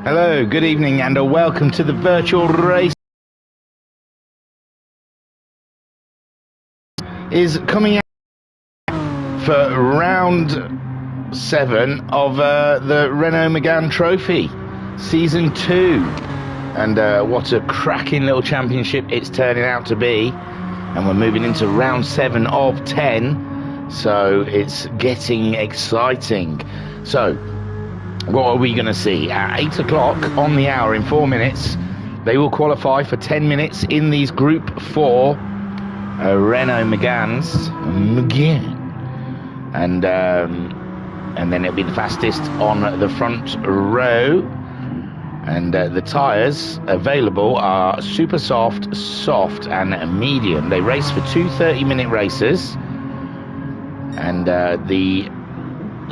Hello, good evening, and a welcome to the virtual race. Is coming out for round 7 of the Renault Megane Trophy, Season 2. And what a cracking little championship it's turning out to be. And we're moving into round 7 of 10, so it's getting exciting. So, what are we going to see? At 8 o'clock on the hour, in 4 minutes, they will qualify for 10 minutes in these Group 4 Renault Megane, and then it'll be the fastest on the front row. And the tyres available are super soft, soft, and medium. They race for 2 30-minute races, and the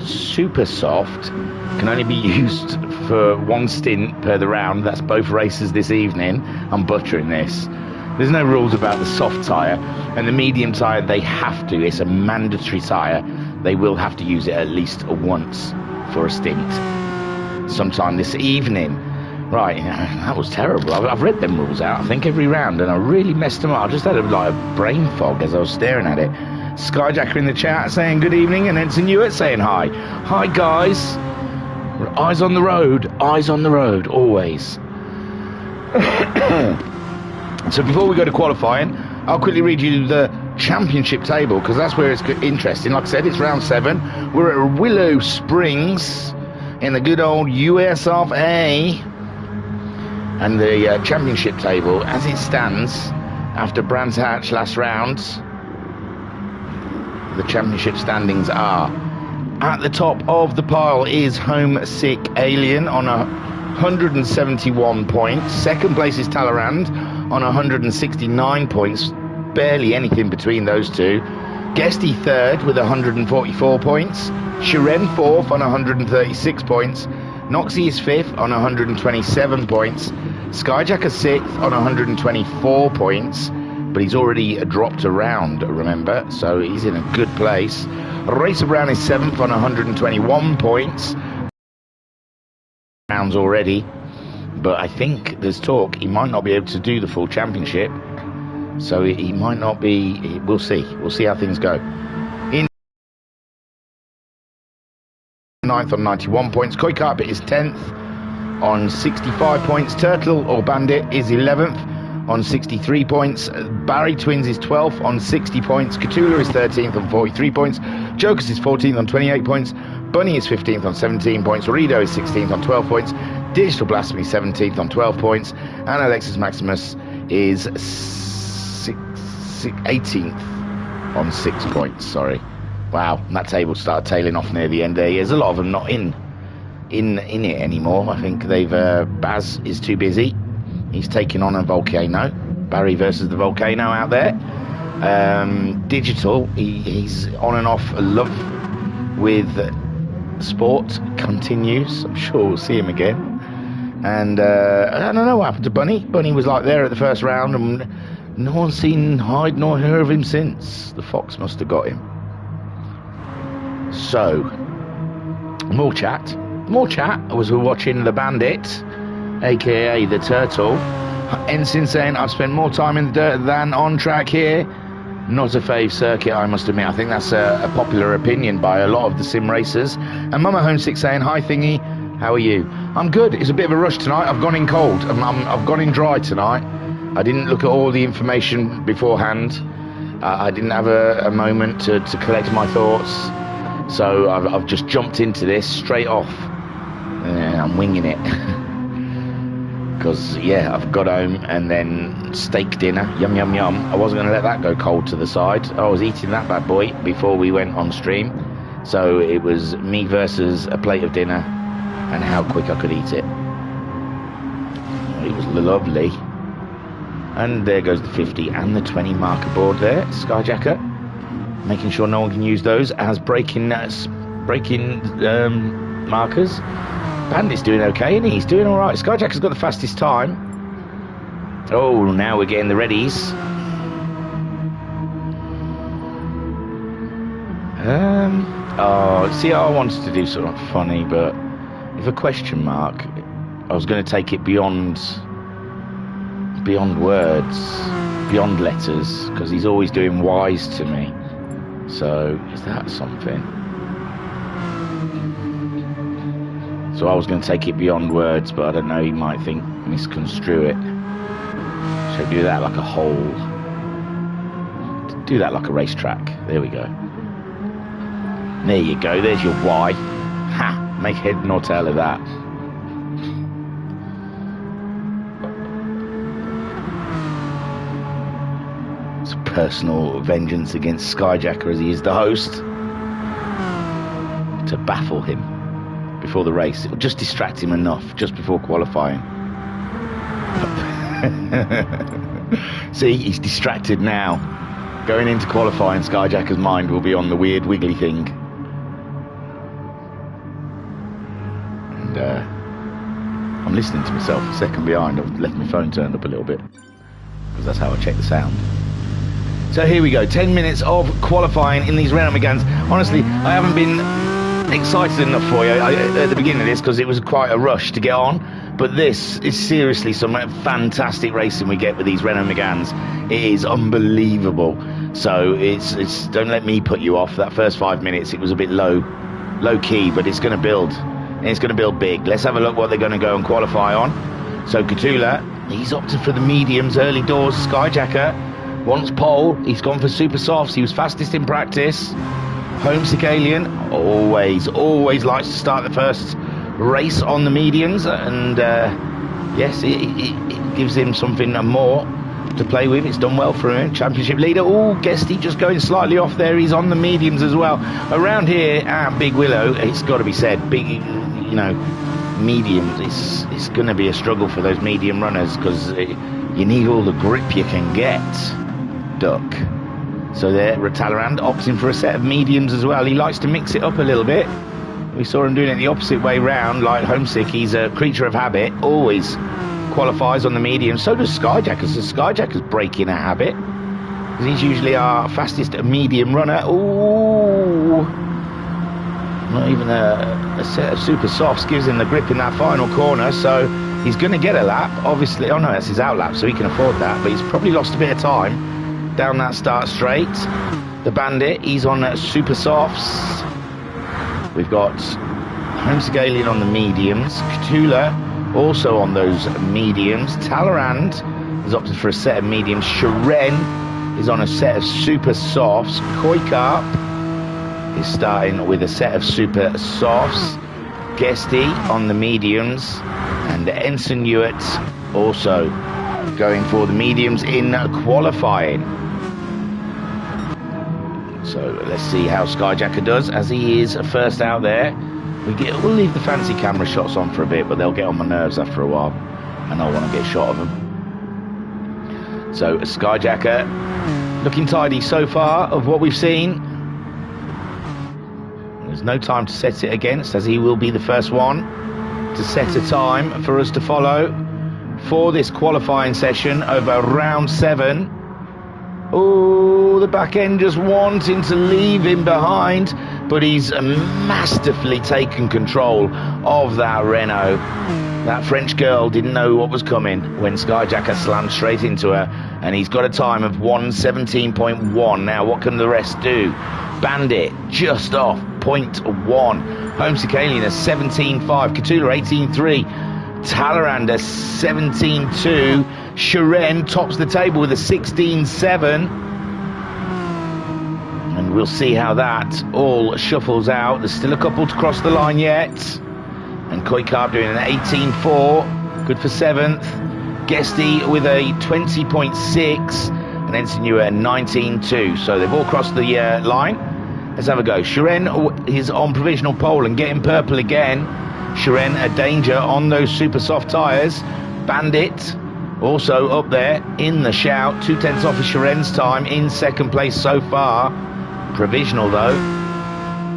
super soft can only be used for 1 stint per the round. That's both races this evening. I'm butchering this. There's no rules about the soft tyre, and the medium tyre, they have to. It's a mandatory tyre. They will have to use it at least once for a stint sometime this evening. Right, that was terrible. I've read them rules out, I think, every round, and I really messed them up. I just had a brain fog as I was staring at it. Skyjacker in the chat saying good evening, and Ensign Ewart saying hi. Hi, guys. Eyes on the road, always. So before we go to qualifying, I'll quickly read you the championship table, because that's where it's interesting. Like I said, it's round 7. We're at Willow Springs in the good old US of A. And the championship table, as it stands, after Brands Hatch last round, the championship standings are: at the top of the pile is Homesick Alien on 171 points. Second place is Talleyrand on 169 points. Barely anything between those two. Guesty third with 144 points. Shiren fourth on 136 points. Noxie is 5th on 127 points. Skyjacker 6th on 124 points, but he's already dropped a round, remember, so he's in a good place. Racer Brown is 7th on 121 points. Rounds already, but I think there's talk he might not be able to do the full championship, so he might not be. We'll see how things go. 9th on 91 points. Koi Carpet is 10th on 65 points. Turtle or Bandit is 11th on 63 points. Barry Twins is 12th on 60 points. Cthulhu is 13th on 43 points. Jokers is 14th on 28 points. Bunny is 15th on 17 points. Rido is 16th on 12 points. Digital Blasphemy 17th on 12 points. And Alexis Maximus is 18th on 6 points. Sorry. Wow, that table started tailing off near the end there. There's a lot of them not in it anymore. I think they've Baz is too busy. He's taking on a volcano. Barry versus the volcano out there. Digital, he's on and off love with sport continues. I'm sure we'll see him again. And I don't know what happened to Bunny. Bunny was like there at the first round, and no one's seen hide nor heard of him since. The fox must have got him. So, more chat as we're watching the Bandit, aka the Turtle. Ensign saying, I've spent more time in the dirt than on track here. Not a fave circuit, I must admit. I think that's a popular opinion by a lot of the sim racers. And Mama Homesick saying, hi Thingy, how are you? I'm good. It's a bit of a rush tonight. I've gone in cold. I've gone in dry tonight. I didn't look at all the information beforehand. I didn't have a moment to collect my thoughts. So I've just jumped into this straight off. I'm winging it. Because, yeah, I've got home and then steak dinner. Yum, yum, yum. I wasn't going to let that go cold to the side. I was eating that bad boy before we went on stream. So it was me versus a plate of dinner and how quick I could eat it. It was lovely. And there goes the 50 and the 20 marker board there. Skyjacker. Making sure no one can use those as braking markers. Bandit's doing okay, and he's doing all right. Skyjacker's got the fastest time. Oh, now we're getting the readies. Oh, see, I wanted to do something funny, but if a question mark I was going to take it beyond words, beyond letters, because he's always doing wise to me. So is that something? So I was going to take it beyond words, but I don't know, he might think, misconstrue it. So do that like a hole. Do that like a racetrack. There we go. There you go, there's your why. Ha! Make head nor tail of that. It's personal vengeance against Skyjacker, as he is the host, to baffle him before the race. It will just distract him enough just before qualifying. See, he's distracted now. Going into qualifying, Skyjacker's mind will be on the weird wiggly thing. And I'm listening to myself a second behind. I've left my phone turned up a little bit, because that's how I check the sound. So here we go, 10 minutes of qualifying in these Renault Meganes. Honestly, I haven't been excited enough for you at the beginning of this, because it was quite a rush to get on. But this is seriously some fantastic racing we get with these Renault Meganes. It is unbelievable. So it's don't let me put you off. That first 5 minutes, it was a bit low key, but it's going to build. And it's going to build big. Let's have a look what they're going to go and qualify on. So Cutula, he's opted for the mediums early doors. Skyjacker wants pole. He's gone for super softs. He was fastest in practice. Homesick Alien always likes to start the first race on the mediums, and yes, it gives him something more to play with. It's done well for him. Championship leader. Oh, Guesty just going slightly off there. He's on the mediums as well. Around here at Big Willow, it's got to be said, big, mediums. It's going to be a struggle for those medium runners, because you need all the grip you can get. Duck. So there, Talleyrand opting for a set of mediums as well. He likes to mix it up a little bit. We saw him doing it the opposite way round, like Homesick. He's a creature of habit, always qualifies on the medium. So does Skyjacker. So Skyjacker's breaking a habit, because he's usually our fastest medium runner. Ooh, not even a set of super softs gives him the grip in that final corner. So he's going to get a lap, obviously. Oh no, that's his out lap, so he can afford that. But he's probably lost a bit of time down that start straight. The Bandit, he's on super softs. We've got Homesick Alien on the mediums. Cthulhu also on those mediums. Talleyrand has opted for a set of mediums. Shiren is on a set of super softs. Koikarp is starting with a set of super softs. Guesty on the mediums. And Ensign Hewitt also going for the mediums in qualifying. So let's see how Skyjacker does, as he is first out there. We'll leave the fancy camera shots on for a bit, but they'll get on my nerves after a while, and I want to get a shot of them. So Skyjacker looking tidy so far of what we've seen. There's no time to set it against, as he will be the first one to set a time for us to follow for this qualifying session over round 7. Oh, the back end just wanting to leave him behind, but he's masterfully taken control of that Renault. That French girl didn't know what was coming when Skyjacker slammed straight into her, and he's got a time of 1:17.1. Now, what can the rest do? Bandit just off 0.1. Homesick Alien a 17.5. Cthulhu 18.3. Talleyrand a 17.2. Shiren tops the table with a 16.7. And we'll see how that all shuffles out. There's still a couple to cross the line yet. And Koikarp doing an 18.4. Good for 7th. Guesty with a 20.6. And Ensign Hewitt a 19.2. So they've all crossed the line. Let's have a go. Shiren is on provisional pole and getting purple again. Shiren a danger on those super soft tyres. Bandit also up there in the shout. 2/10 off of Shiren's time, in second place so far. Provisional though.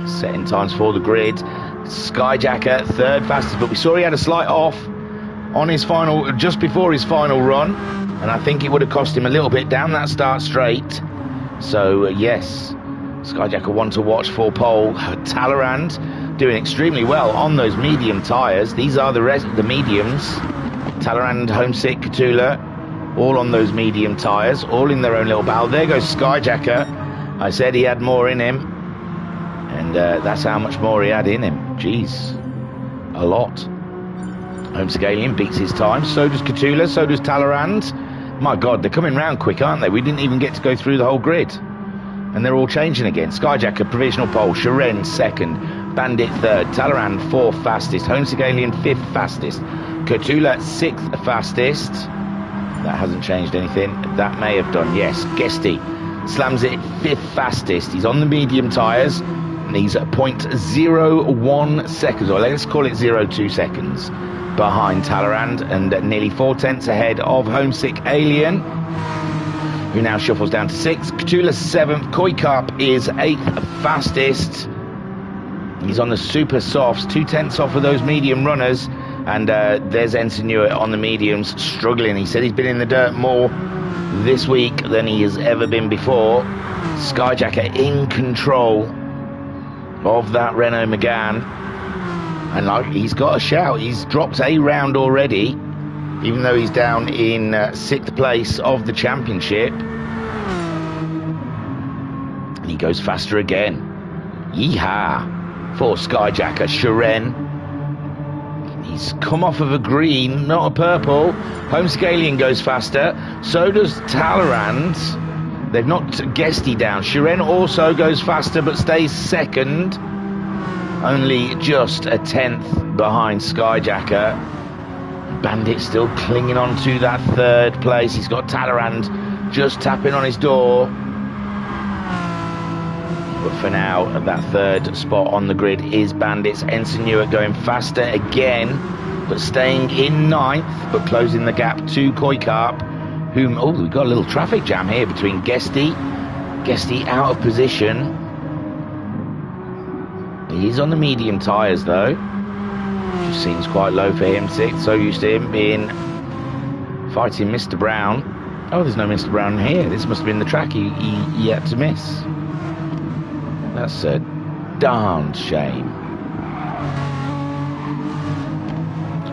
Setting times for the grid. Skyjacker third fastest, but we saw he had a slight off on his final, just before his final run, and I think it would have cost him a little bit down that start straight. So yes, Skyjacker one to watch for pole. Talleyrand doing extremely well on those medium tyres. These are the mediums. Talleyrand, Homesick, Catula, all on those medium tyres, all in their own little battle. There goes Skyjacker. I said he had more in him, and that's how much more he had in him. Jeez, a lot. Homesick Alien beats his time. So does Catula, so does Talleyrand. My God, they're coming round quick, aren't they? We didn't even get to go through the whole grid. And they're all changing again. Skyjacker, provisional pole. Shiren, second. Bandit, third. Talleyrand, fourth fastest. Homesick Alien, fifth fastest. Catula, sixth fastest. That hasn't changed anything. That may have done, yes. Guesty slams it fifth fastest. He's on the medium tyres. And he's at 0.01 seconds, or let's call it 0.2 seconds, behind Talleyrand, and nearly 4/10 ahead of Homesick Alien, who now shuffles down to 6th. Catula 7th. Koi Carp is 8th fastest. He's on the super softs, 2/10 off of those medium runners. And there's Ensign Newitt on the mediums, struggling. He said he's been in the dirt more this week than he has ever been before. Skyjacker in control of that Renault Megane. And like, he's got a shout. He's dropped a round already, even though he's down in 6th place of the championship. And he goes faster again. Yeehaw for Skyjacker. Shiren. He's come off of a green, not a purple. Homesick Alien goes faster. So does Talleyrand. They've knocked Guesty down. Shiren also goes faster, but stays second. Only just a 10th behind Skyjacker. Bandit still clinging on to that 3rd place. He's got Talleyrand just tapping on his door. But for now, that 3rd spot on the grid is Bandit's. Ensign Newitt going faster again, but staying in 9th, but closing the gap to Koi Carp, whom, oh, we've got a little traffic jam here between Guesty out of position. He's on the medium tyres though, which seems quite low for him. 6th, so used to him being fighting Mr. Brown. Oh, there's no Mr. Brown here. This must have been the track he had to miss. That's a darned shame.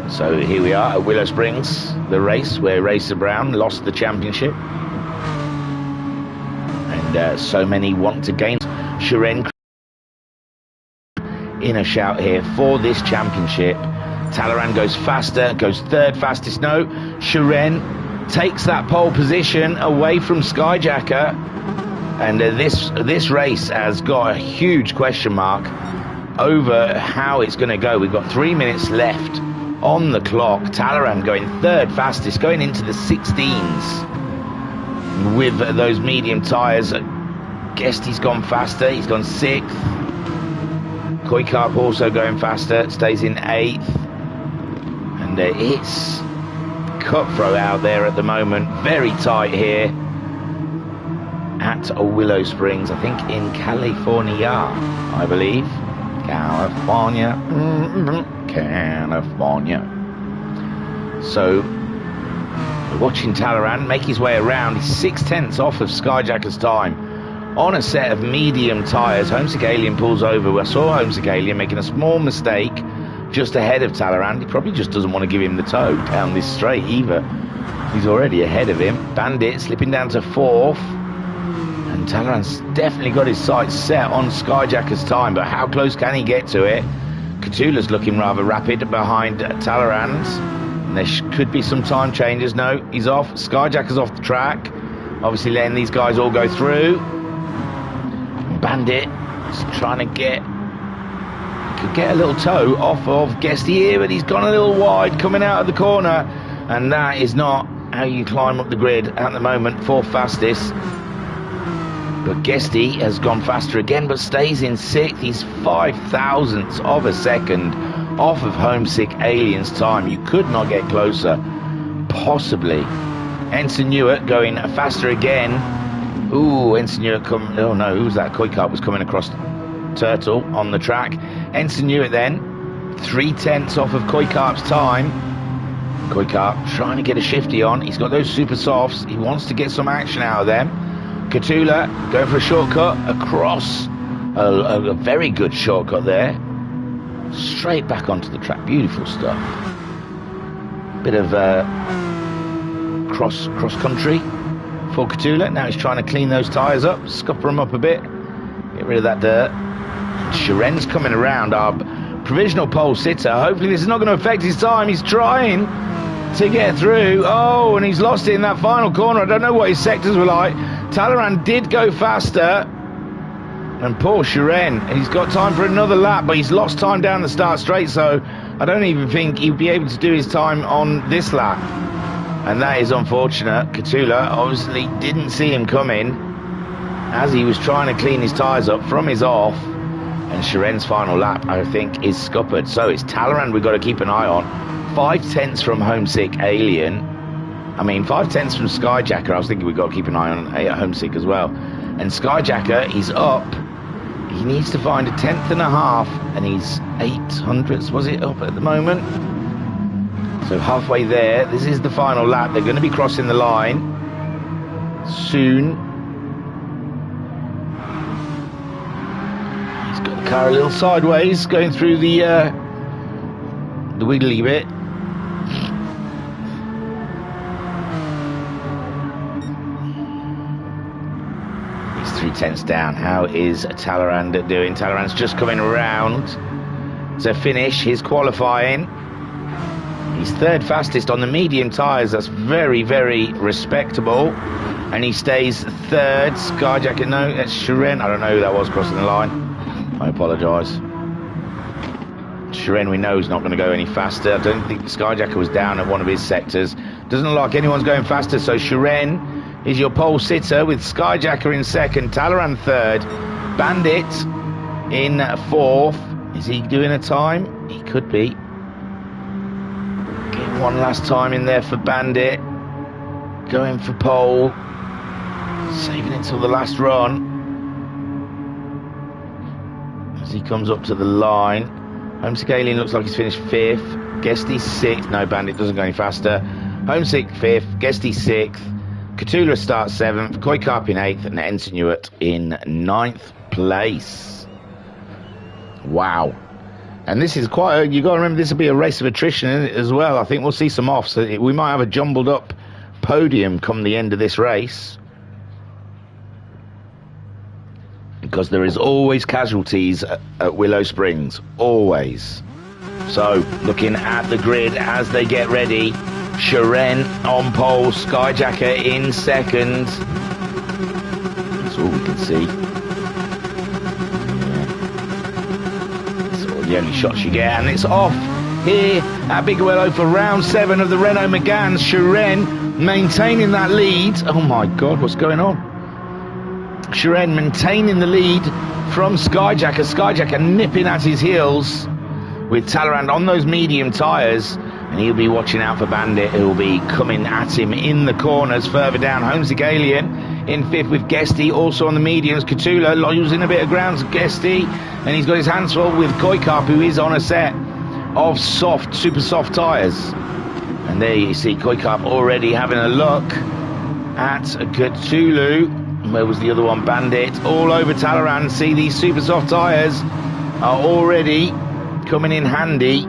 So here we are at Willow Springs, the race where Racer Brown lost the championship. And so many want to gain. Shiren in a shout here for this championship. Talleyrand goes faster, goes 3rd fastest. No, Shiren takes that pole position away from Skyjacker. And this race has got a huge question mark over how it's going to go. We've got 3 minutes left on the clock. Talleyrand going 3rd fastest, going into the 16s with those medium tyres. Guesty's gone faster. He's gone 6th. Koi Carp also going faster, stays in 8th. And it's cutthroat out there at the moment. Very tight here at Willow Springs, I think in California, I believe. California. California. So we're watching Talleyrand make his way around. He's 6/10 off of Skyjacker's time on a set of medium tyres. Homesick Alien pulls over. I saw Homesick Alien making a small mistake just ahead of Talleyrand. He probably just doesn't want to give him the tow down this straight either. He's already ahead of him. Bandit slipping down to 4th. And Talleyrand's definitely got his sights set on Skyjacker's time, but how close can he get to it? Catula's looking rather rapid behind Talleyrand. And there could be some time changes. No, he's off. Skyjacker's off the track. Obviously letting these guys all go through. Bandit is trying to could get a little toe off of Guesty here, but he's gone a little wide coming out of the corner. And that is not how you climb up the grid at the moment. 4th fastest. But Guesty has gone faster again, but stays in 6th. He's 0.005 of a second off of Homesick Alien's time. You could not get closer, possibly. Ensign Newitt going faster again. Ooh, Ensign Newitt come. Oh no, who's that? Koi Carp was coming across Turtle on the track. Ensign Newitt then, 0.3 off of Koi Carp's time. Koi Carp trying to get a shifty on. He's got those super softs. He wants to get some action out of them. Catula going for a shortcut across. A very good shortcut there. straight back onto the track. Beautiful stuff. Bit of cross country for Catula. Now he's trying to clean those tyres up, scupper them up a bit, get rid of that dirt. Shiren's coming around, our provisional pole sitter. Hopefully this is not going to affect his time. He's trying to get through. Oh, and he's lost it in that final corner. I don't know what his sectors were like. Talleyrand did go faster. And poor Shiren, he's got time for another lap, but he's lost time down the start straight, so I don't even think he'd be able to do his time on this lap. And that is unfortunate. Catula obviously didn't see him coming as he was trying to clean his tyres up from his off. And Shiren's final lap, I think, is scuppered. So it's Talleyrand we've got to keep an eye on. 5/10 from Homesick Alien. I mean, 5/10 from Skyjacker. I was thinking we've got to keep an eye on Homesick as well. And Skyjacker, he's up. He needs to find a 1/10 and a half, and he's 800ths, was it, up at the moment? So halfway there. This is the final lap. They're going to be crossing the line soon. He's got the car a little sideways, going through the wiggly bit. He's 3/10 down. How is Talleyrand doing? Talleyrand's just coming around to finish his qualifying. He's third fastest on the medium tyres. That's very, very respectable. And he stays third. Skyjacker, no, that's Shiren. I don't know who that was crossing the line. I apologise. Shiren, we know, is not going to go any faster. I don't think Skyjacker was down at one of his sectors. Doesn't look like anyone's going faster, so Shiren is your pole sitter with Skyjacker in second, Talleyrand third, Bandit in fourth. Is he doing a time? He could be. Getting one last time in there for Bandit. Going for pole. Saving it till the last run. As he comes up to the line. Homesick Alien looks like he's finished fifth. Guesty sixth. No, Bandit doesn't go any faster. Homesick fifth. Guesty sixth. Catula starts seventh. Koikarp in eighth. And Ensinuit in ninth place. Wow. And this is quite you got to remember, this will be a race of attrition as well. I think we'll see some offs. So we might have a jumbled up podium come the end of this race. Because there is always casualties at Willow Springs. Always. So, looking at the grid as they get ready. Shiren on pole. Skyjacker in second. That's all we can see. That's all the only shots you get. And it's off here at Big Willow for round 7 of the Renault Megane. Shiren maintaining that lead. Oh my God, what's going on? Shiren maintaining the lead from Skyjacker. Skyjacker nipping at his heels with Talleyrand on those medium tyres. And he'll be watching out for Bandit, who will be coming at him in the corners further down. Homesick Alien in fifth with Guesty, also on the mediums. Catula losing a bit of ground to Guesty. And he's got his hands full with Koikarp, who is on a set of soft, super soft tyres. And there you see Koikarp already having a look at Catula. Where was the other one? Bandit. All over Talleyrand. See, these super soft tyres are already coming in handy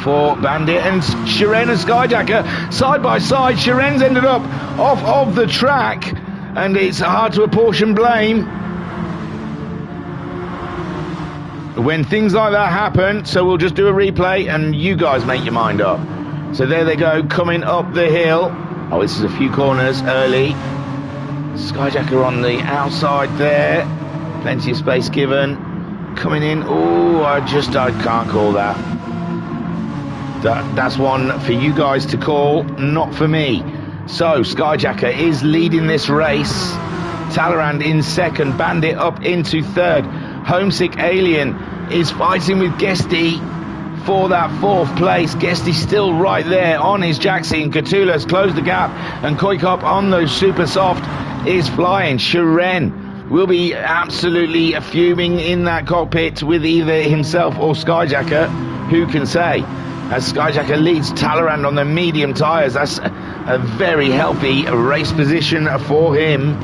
for Bandit. And Shiren and Skyjacker side by side. Shiren's ended up off of the track, and it's hard to apportion blame when things like that happen. So we'll just do a replay and you guys make your mind up. So there they go, coming up the hill. Oh, this is a few corners early. Skyjacker on the outside there. Plenty of space given. Coming in. Oh, I can't call that. That's one for you guys to call, not for me. So, Skyjacker is leading this race. Talleyrand in second. Bandit up into third. Homesick Alien is fighting with Guesty for that fourth place. Guesty still right there on his Jaxie, and Catula's closed the gap, and Koikarp on those super soft is flying. Shiren will be absolutely fuming in that cockpit with either himself or Skyjacker. Who can say? As Skyjacker leads Talleyrand on the medium tyres. That's a very healthy race position for him.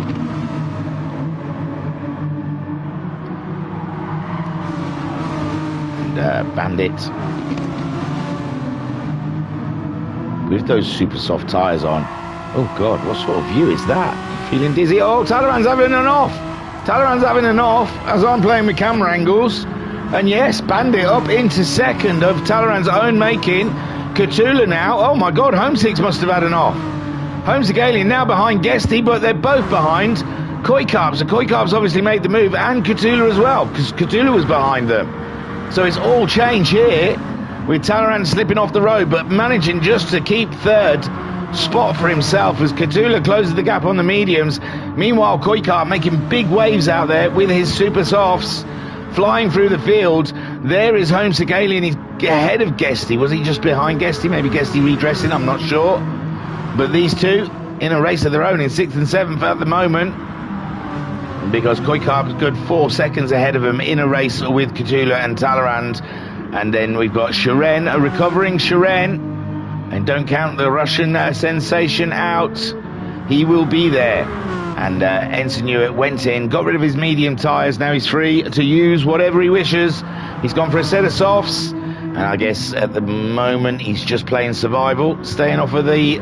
Bandit, with those super soft tyres on. Oh God, what sort of view is that? Feeling dizzy. Oh, Talleyrand's having an off. Talleyrand's having an off as I'm playing with camera angles. And yes, Bandit up into second of Talleyrand's own making. Cthulhu now. Oh my God, Homesick must have had an off. Homesick Alien now behind Guesty, but they're both behind Koikarp. So Koikarp's obviously made the move, and Cthulhu as well, because Cthulhu was behind them. So it's all change here, with Talleyrand slipping off the road, but managing just to keep third spot for himself as Cthulhu closes the gap on the mediums. Meanwhile, Koikarp making big waves out there with his super softs, flying through the field. There is Homesick Alien. He's ahead of Guesty. Was he just behind Guesty? Maybe Guesty redressing, I'm not sure. But these two in a race of their own in 6th and 7th at the moment, because Koikarp is good 4 seconds ahead of him in a race with Cthulhu and Talleyrand. And then we've got Shiren, a recovering Shiren. And don't count the Russian sensation out. He will be there. And Ensign Hewitt went in, got rid of his medium tyres. Now he's free to use whatever he wishes. He's gone for a set of softs. And I guess at the moment he's just playing survival, staying off of the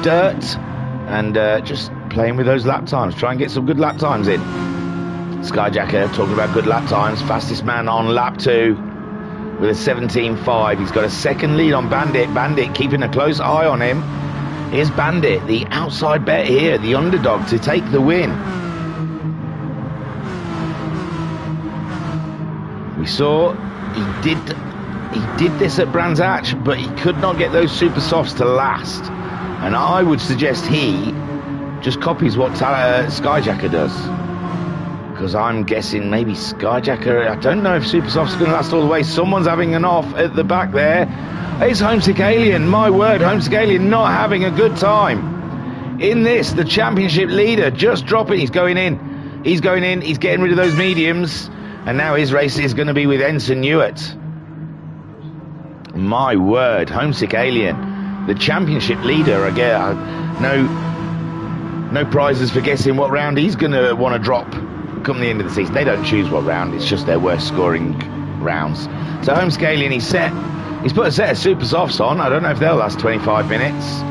dirt and just playing with those lap times. Try and get some good lap times in. Skyjacker talking about good lap times. Fastest man on lap 2 with a 17.5. He's got a second lead on Bandit. Bandit keeping a close eye on him. Here's Bandit, the outside bet here, the underdog to take the win. We saw he did this at Brands Hatch, but he could not get those super softs to last. And I would suggest he just copies what Skyjacker does. Because I'm guessing maybe Skyjacker, I don't know if super softs are going to last all the way. Someone's having an off at the back there. It's Homesick Alien, my word, Homesick Alien not having a good time. In this, the championship leader just dropping, he's going in, he's getting rid of those mediums, and now his race is going to be with Ensign Hewitt. My word, Homesick Alien, the championship leader again. No prizes for guessing what round he's going to want to drop come the end of the season. They don't choose what round, it's just their worst scoring rounds. So Homesick Alien, he's put a set of super softs on. I don't know if they'll last 25 minutes,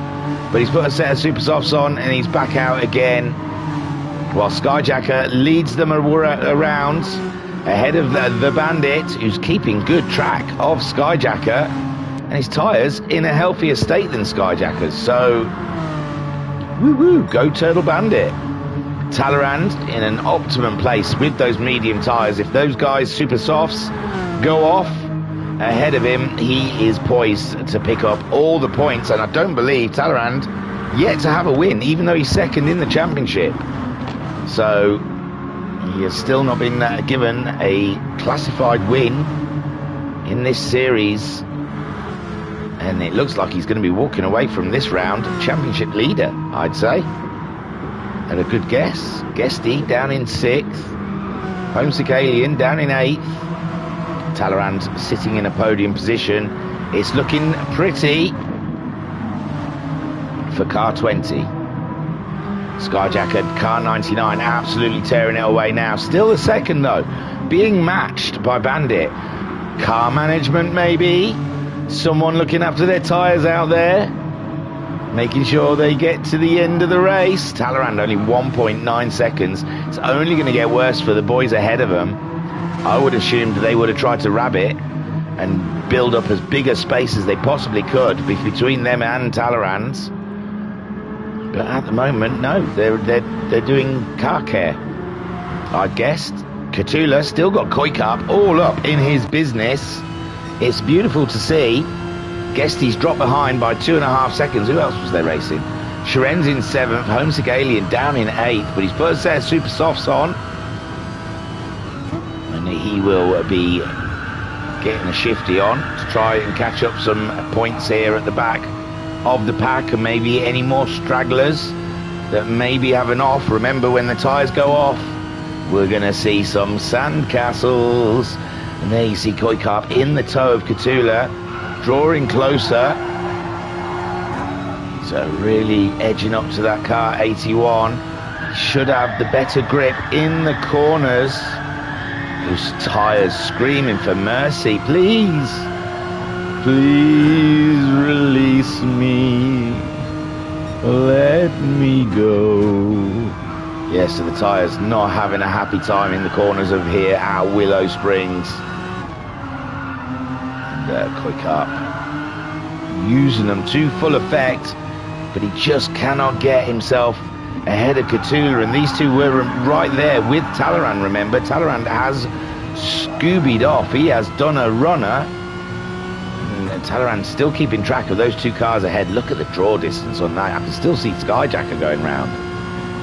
but he's put a set of super softs on and he's back out again, while Skyjacker leads them around ahead of the Bandit, who's keeping good track of Skyjacker, and his tyres in a healthier state than Skyjacker's. So woo, go Turtle Bandit. Talleyrand in an optimum place with those medium tyres. If those guys super softs go off ahead of him, he is poised to pick up all the points. And I don't believe Talleyrand yet to have a win, even though he's second in the championship. So he has still not been given a classified win in this series, and it looks like he's going to be walking away from this round championship leader, I'd say. And a good guess. Guesty down in 6th. Homesick Alien down in 8th. Talleyrand sitting in a podium position. It's looking pretty for car 20. Skyjacker, car 99, absolutely tearing it away now. Still the second though, being matched by Bandit. Car management maybe. Someone looking after their tyres out there, making sure they get to the end of the race. Talleyrand only 1.9 seconds. It's only going to get worse for the boys ahead of them. I would assume they would have tried to rabbit and build up as big a space as they possibly could between them and Talleyrand's. But at the moment, no, they're doing car care. I guessed. Cthulhu still got Koikarp all up in his business. It's beautiful to see. Guesty's dropped behind by 2.5 seconds. Who else was there racing? Shiren's in 7th. Homesick Alien down in 8th. But he's put a set of super softs on. And he will be getting a shifty on to try and catch up some points here at the back of the pack. And maybe any more stragglers that maybe have an off. Remember, when the tyres go off, we're going to see some sandcastles. And there you see Koikarp in the toe of Cthulhu, drawing closer. So really edging up to that car 81. He should have the better grip in the corners. Those tyres screaming for mercy. Please, please release me. Let me go. Yes, so the tyres not having a happy time in the corners of here at Willow Springs. And quick up. Using them to full effect, but he just cannot get himself ahead of Cthulhu, and these two were right there with Talleyrand. Remember, Talleyrand has scoobied off. He has done a runner, and Talleyrand's still keeping track of those two cars ahead. Look at the draw distance on that. I can still see Skyjacker going round,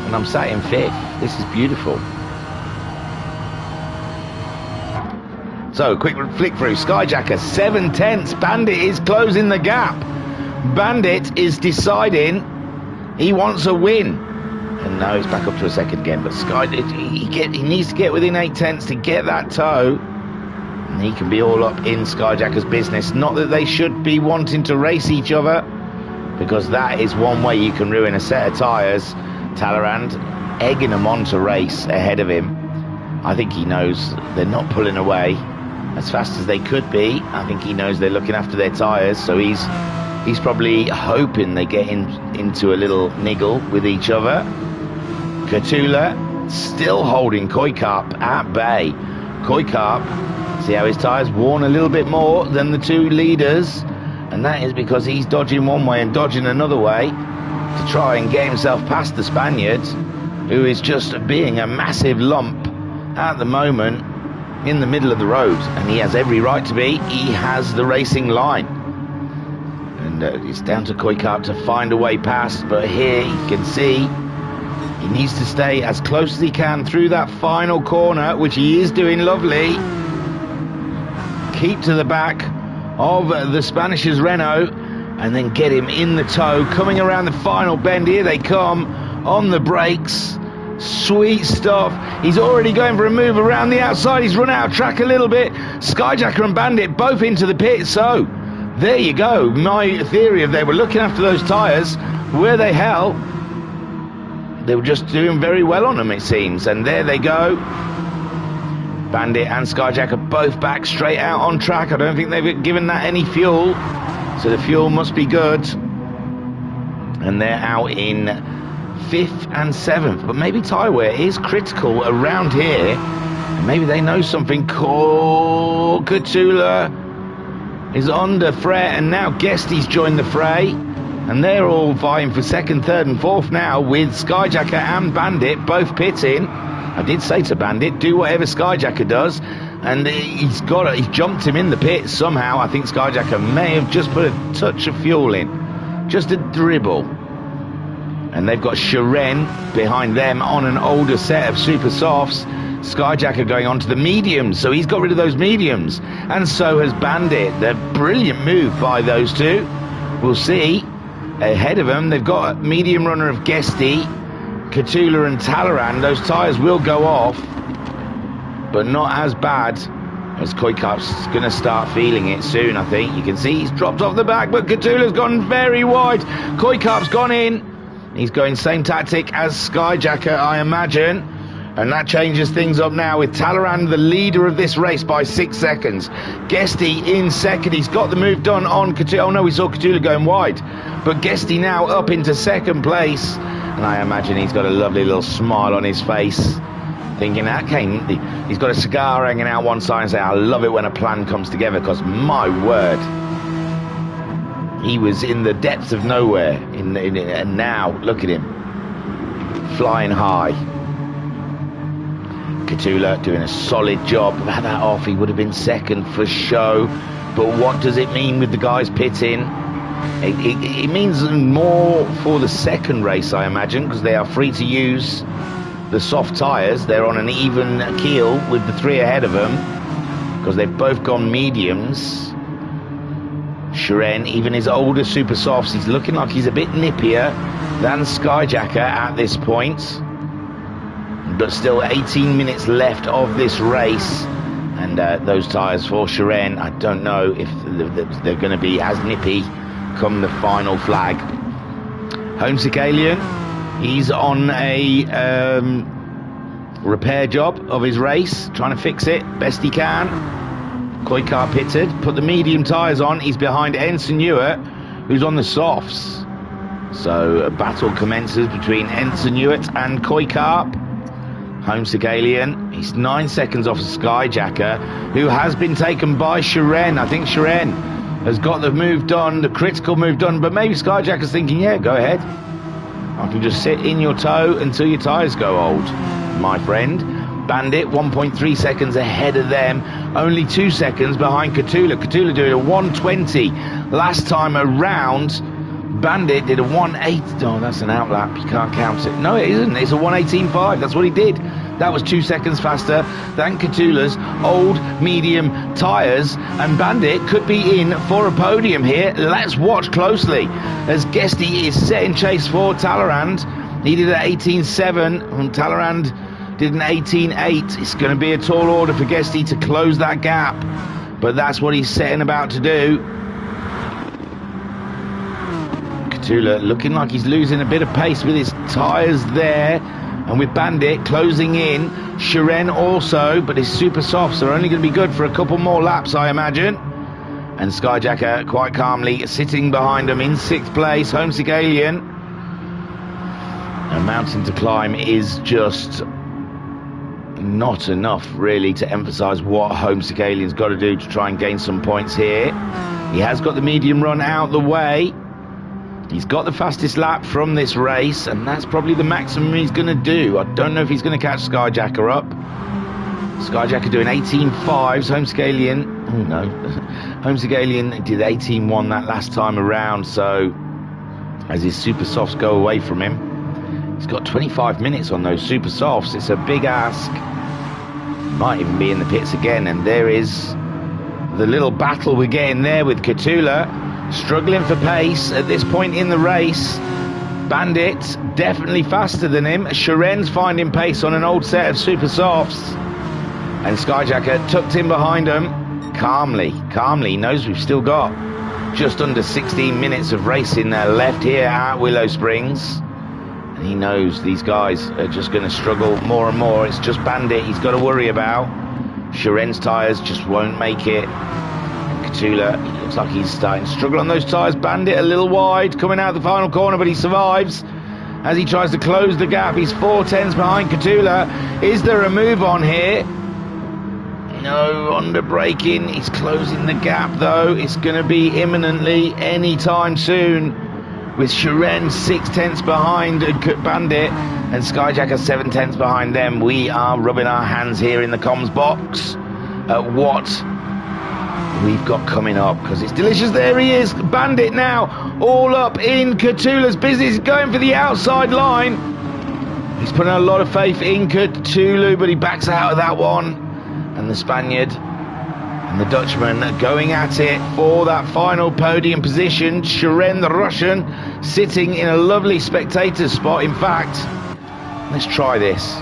and I'm sat in 5th. This is beautiful. So, quick flick through. Skyjacker, 7/10. Bandit is closing the gap. Bandit is deciding he wants a win. And now he's back up to a second again. But he needs to get within 8/10 to get that toe. And he can be all up in Skyjacker's business. Not that they should be wanting to race each other, because that is one way you can ruin a set of tyres. Talleyrand egging them on to race ahead of him. I think he knows they're not pulling away as fast as they could be. I think he knows they're looking after their tyres, so he's probably hoping they get into a little niggle with each other. Cthulhu still holding Koikarp at bay. Koikarp, see how his tyres worn a little bit more than the two leaders, and that is because he's dodging one way and dodging another way to try and get himself past the Spaniard, who is just being a massive lump at the moment in the middle of the road, and he has every right to be. He has the racing line, and it's down to Koikarp to find a way past. But here you can see he needs to stay as close as he can through that final corner, which he is doing lovely. Keep to the back of the Spanish's Renault, and then get him in the toe. Coming around the final bend, here they come on the brakes. Sweet stuff. He's already going for a move around the outside. He's run out of track a little bit. Skyjacker and Bandit both into the pit. So there you go. My theory of they were looking after those tyres, were they hell? They were just doing very well on them, it seems. And there they go. Bandit and Skyjacker both back straight out on track. I don't think they've given that any fuel, so the fuel must be good. And they're out in 5th and 7th, but maybe tyre wear is critical around here, and maybe they know something. Cthulhu is under threat, and now Guesty's joined the fray, and they're all vying for 2nd, 3rd and 4th now, with Skyjacker and Bandit both pitting. I did say to Bandit, do whatever Skyjacker does, and he's jumped him in the pit somehow. I think Skyjacker may have just put a touch of fuel in, just a dribble. And they've got Shiren behind them on an older set of super softs. Skyjacker going on to the mediums, so he's got rid of those mediums, and so has Bandit. The brilliant move by those two. We'll see. Ahead of them, they've got a medium runner of Guesty, Cthulhu and Talleyrand. Those tyres will go off, but not as bad, as Koikarp's going to start feeling it soon, I think. You can see he's dropped off the back, but Cthulhu's gone very wide. Koikarp's gone in. He's going same tactic as Skyjacker, I imagine. And that changes things up now with Talleyrand, the leader of this race, by 6 seconds. Guesty in 2nd. He's got the move done on Cthulhu. Oh no, we saw Cthulhu going wide. But Guesty now up into 2nd place. And I imagine he's got a lovely little smile on his face, thinking, okay, he's got a cigar hanging out one side and saying, I love it when a plan comes together, because my word, he was in the depths of nowhere, and now look at him, flying high. Cthulhu doing a solid job. Had that off, he would have been 2nd for show. But what does it mean with the guys pitting? It means more for the 2nd race, I imagine, because they are free to use the soft tyres. They're on an even keel with the 3 ahead of them, because they've both gone mediums. Shiren, even his older super softs, he's looking like he's a bit nippier than Skyjacker at this point. But still 18 minutes left of this race, and those tyres for Shiren, I don't know if they're going to be as nippy come the final flag. Homesick Alien, he's on a repair job of his race, trying to fix it best he can. Koi car pitted, put the medium tyres on. He's behind Ensign Ewart, who's on the softs. So a battle commences between Ensign Ewart and Koi Carp. Home Segalian, he's 9 seconds off of Skyjacker, who has been taken by Shiren. I think Shiren has got the move done, the critical move done, but maybe Skyjacker's thinking, yeah, go ahead. I can just sit in your toe until your tyres go old, my friend. Bandit, 1.3 seconds ahead of them, only 2 seconds behind Catula. Catula doing a 120 last time around. Bandit did a 1.8. Oh, that's an outlap. You can't count it. No, it isn't. It's a 1.18.5. That's what he did. That was 2 seconds faster than Catula's old medium tyres. And Bandit could be in for a podium here. Let's watch closely as Guesty is setting chase for Talleyrand. He did an 18.7 and Talleyrand did an 18.8. It's going to be a tall order for Guesty to close that gap. But that's what he's setting about to do. Catula looking like he's losing a bit of pace with his tyres there, and with Bandit closing in. Shiren also, but his super softs are only going to be good for a couple more laps, I imagine. And Skyjacker quite calmly sitting behind him in 6th place. Home Segalian. A mountain to climb is just not enough really to emphasise what Home Segalian's got to do to try and gain some points here. He has got the medium run out the way. He's got the fastest lap from this race, and that's probably the maximum he's going to do. I don't know if he's going to catch Skyjacker up. Skyjacker doing 18.5s. Home Segalian, oh no, Home Segalian did 18.1 that last time around, so as his super softs go away from him, he's got 25 minutes on those super softs. It's a big ask. Might even be in the pits again, and there is the little battle we're getting there with Catula. Struggling for pace at this point in the race. Bandit definitely faster than him. Shiren's finding pace on an old set of super softs. And Skyjacker tucked in behind him. Calmly. He knows we've still got just under 16 minutes of racing left here at Willow Springs. And he knows these guys are just going to struggle more and more. It's just Bandit he's got to worry about. Shiren's tyres just won't make it. Catula, he looks like he's starting to struggle on those tyres. Bandit a little wide coming out of the final corner, but he survives as he tries to close the gap. He's 4/10s behind Catula. Is there a move on here? No, under braking. He's closing the gap though. It's going to be imminently any time soon, with Shiren 6/10 behind Bandit and Skyjacker 7/10 behind them. We are rubbing our hands here in the comms box at what we've got coming up, because it's delicious. There he is, Bandit now all up in Catula's business. He's going for the outside line. He's putting a lot of faith in Catula, but he backs out of that one. And the Spaniard and the Dutchman going at it for that final podium position. Shiren, the Russian, sitting in a lovely spectator spot. In fact, let's try this.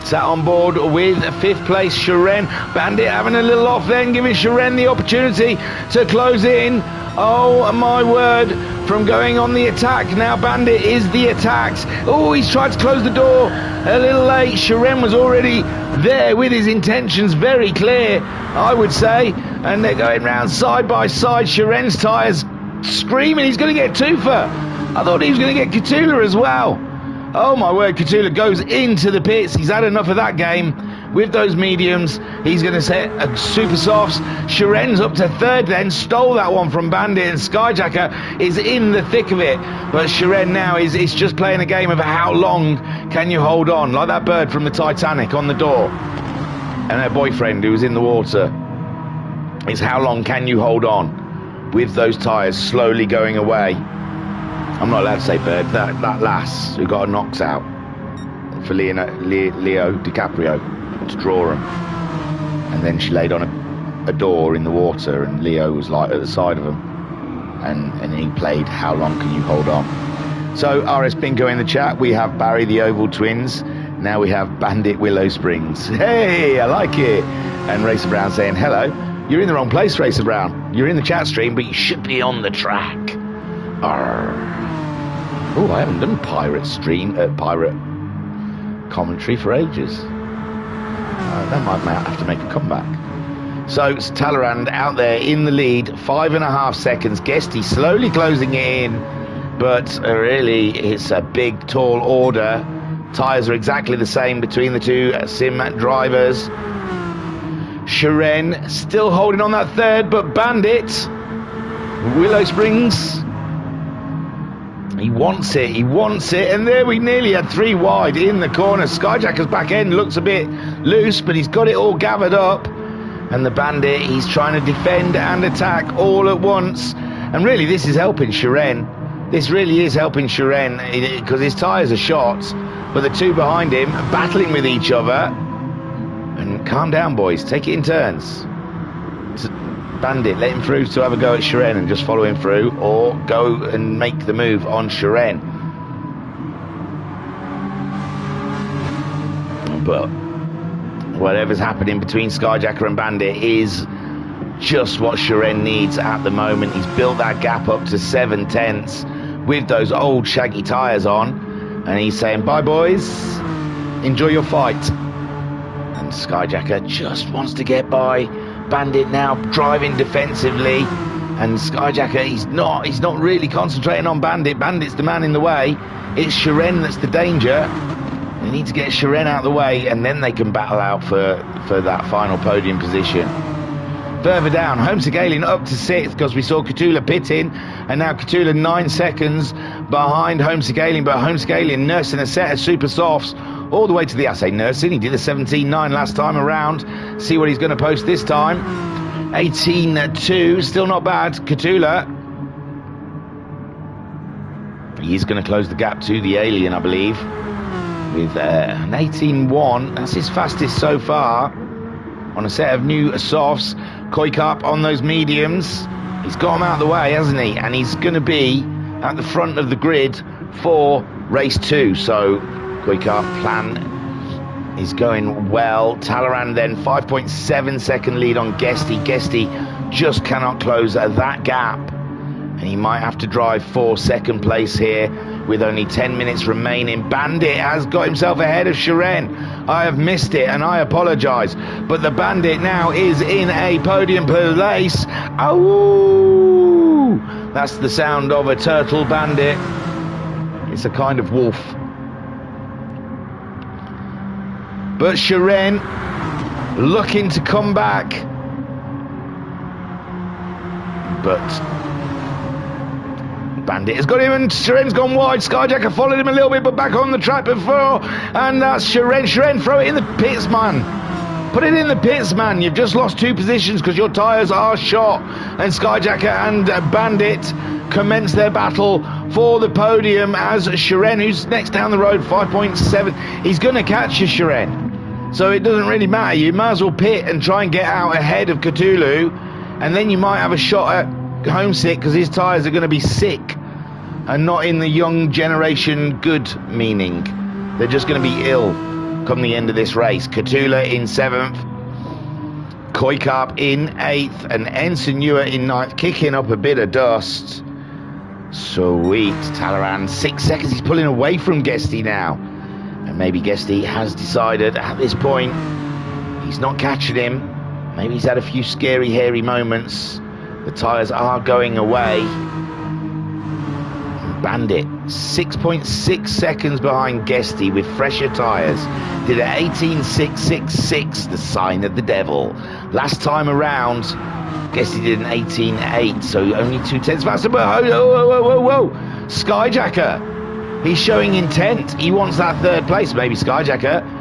Sat on board with 5th place Shiren. Bandit having a little off then, giving Shiren the opportunity to close in. Oh my word, from going on the attack. Now Bandit is the attacked. Oh, he's tried to close the door a little late. Shiren was already there with his intentions very clear, I would say. And they're going round side by side. Shiren's tyres screaming he's going to get Tufa. I thought he was going to get Catula as well. Oh my word, Catula goes into the pits. He's had enough of that game with those mediums. He's going to set a super softs. Shiren's up to 3rd then, stole that one from Bandit, and Skyjacker is in the thick of it. But Shiren now is just playing a game of how long can you hold on, like that bird from the Titanic on the door. And her boyfriend who was in the water. It's how long can you hold on with those tyres slowly going away. I'm not allowed to say bird, that lass who got a knocks out for Leo DiCaprio to draw him. And then she laid on a door in the water, and Leo was like at the side of him. And he played How Long Can You Hold On? So RS Bingo in the chat, we have Barry the Oval Twins. Now we have Bandit Willow Springs. Hey, I like it. And Racer Brown saying, hello. You're in the wrong place, Racer Brown. You're in the chat stream, but you should be on the track. Oh, I haven't done pirate commentary for ages. They might have to make a comeback. So it's Talleyrand out there in the lead, 5.5 seconds. Guesty slowly closing it in, but really it's a big, tall order. Tyres are exactly the same between the two sim drivers. Shiren still holding on that third, but Bandit, Willow Springs, he wants it, and there we nearly had 3 wide in the corner. Skyjacker's back end looks a bit loose, but he's got it all gathered up. And the Bandit, he's trying to defend and attack all at once. And really, this is helping Shiren. This really is helping Shiren, because his tyres are shot, but the two behind him are battling with each other. And calm down, boys. Take it in turns. Bandit, let him through to have a go at Shiren and just follow him through, or go and make the move on Shiren. But whatever's happening between Skyjacker and Bandit is just what Shiren needs at the moment. He's built that gap up to 7 tenths with those old shaggy tyres on, and he's saying, bye boys, enjoy your fight. And Skyjacker just wants to get by. Bandit now driving defensively, and Skyjacker, he's not really concentrating on Bandit. Bandit's the man in the way. It's Shiren that's the danger. They need to get Shiren out of the way, and then they can battle out for that final podium position. Further down, Homsegalen up to 6th, because we saw Cthulhu pitting, and now Cthulhu 9 seconds behind Homsegalen, but Homsegalen nursing a set of super softs all the way to the, I say nursing, he did a 17.9 last time around. See what he's going to post this time. 18.2, still not bad. Cthulhu, he's going to close the gap to the Alien, I believe, with an 18.1. That's his fastest so far on a set of new softs. Koikap on those mediums. He's got him out of the way, hasn't he? And he's going to be at the front of the grid for race 2. So Koikap plan is going well. Talleyrand then 5.7 second lead on Guesty. Guesty just cannot close that gap, and he might have to drive for second place here with only 10 minutes remaining. Bandit has got himself ahead of Shiren. I have missed it, and I apologise, but the Bandit now is in a podium place. Oh, that's the sound of a turtle bandit. It's a kind of wolf. But Shiren looking to come back, but Bandit has got him, and Shiren's gone wide. Skyjacker followed him a little bit, but back on the track before, and that's Shiren. Shiren, throw it in the pits, man. Put it in the pits, man. You've just lost 2 positions because your tyres are shot. And Skyjacker and Bandit commence their battle for the podium as Shiren, who's next down the road, 5.7. He's going to catch you, Shiren. So it doesn't really matter. You might as well pit and try and get out ahead of Cthulhu, and then you might have a shot at Homesick, because his tyres are going to be sick and not in the young generation good meaning. They're just going to be ill come the end of this race. Cthulhu in 7th, Koikap in 8th, and Ensenua in 9th, kicking up a bit of dust. Sweet. Talleyrand 6 seconds. He's pulling away from Guesty now, and maybe Guesty has decided at this point he's not catching him. Maybe he's had a few scary, hairy moments. The tyres are going away. Bandit 6.6 seconds behind Guesty with fresher tyres. Did an 18.666, the sign of the devil. Last time around, Guesty did an 18.8, so only 2 tenths faster. But whoa. Skyjacker, he's showing intent. He wants that 3rd place. Maybe Skyjacker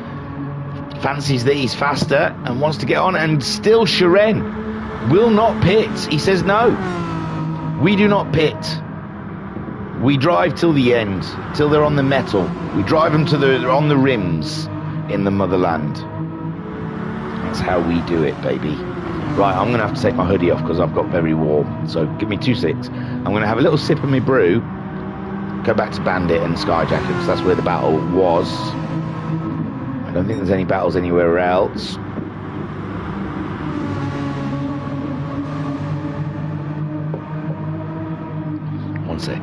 fancies that he's faster and wants to get on, and still Shiren will not pit. He says no, we do not pit. We drive till the end, till they're on the metal. We drive them on the rims in the motherland. That's how we do it, baby. Right, I'm going to have to take my hoodie off because I've got very warm. So give me 2 seconds. I'm going to have a little sip of my brew, go back to Bandit and Skyjacker, because that's where the battle was. I don't think there's any battles anywhere else. One sec.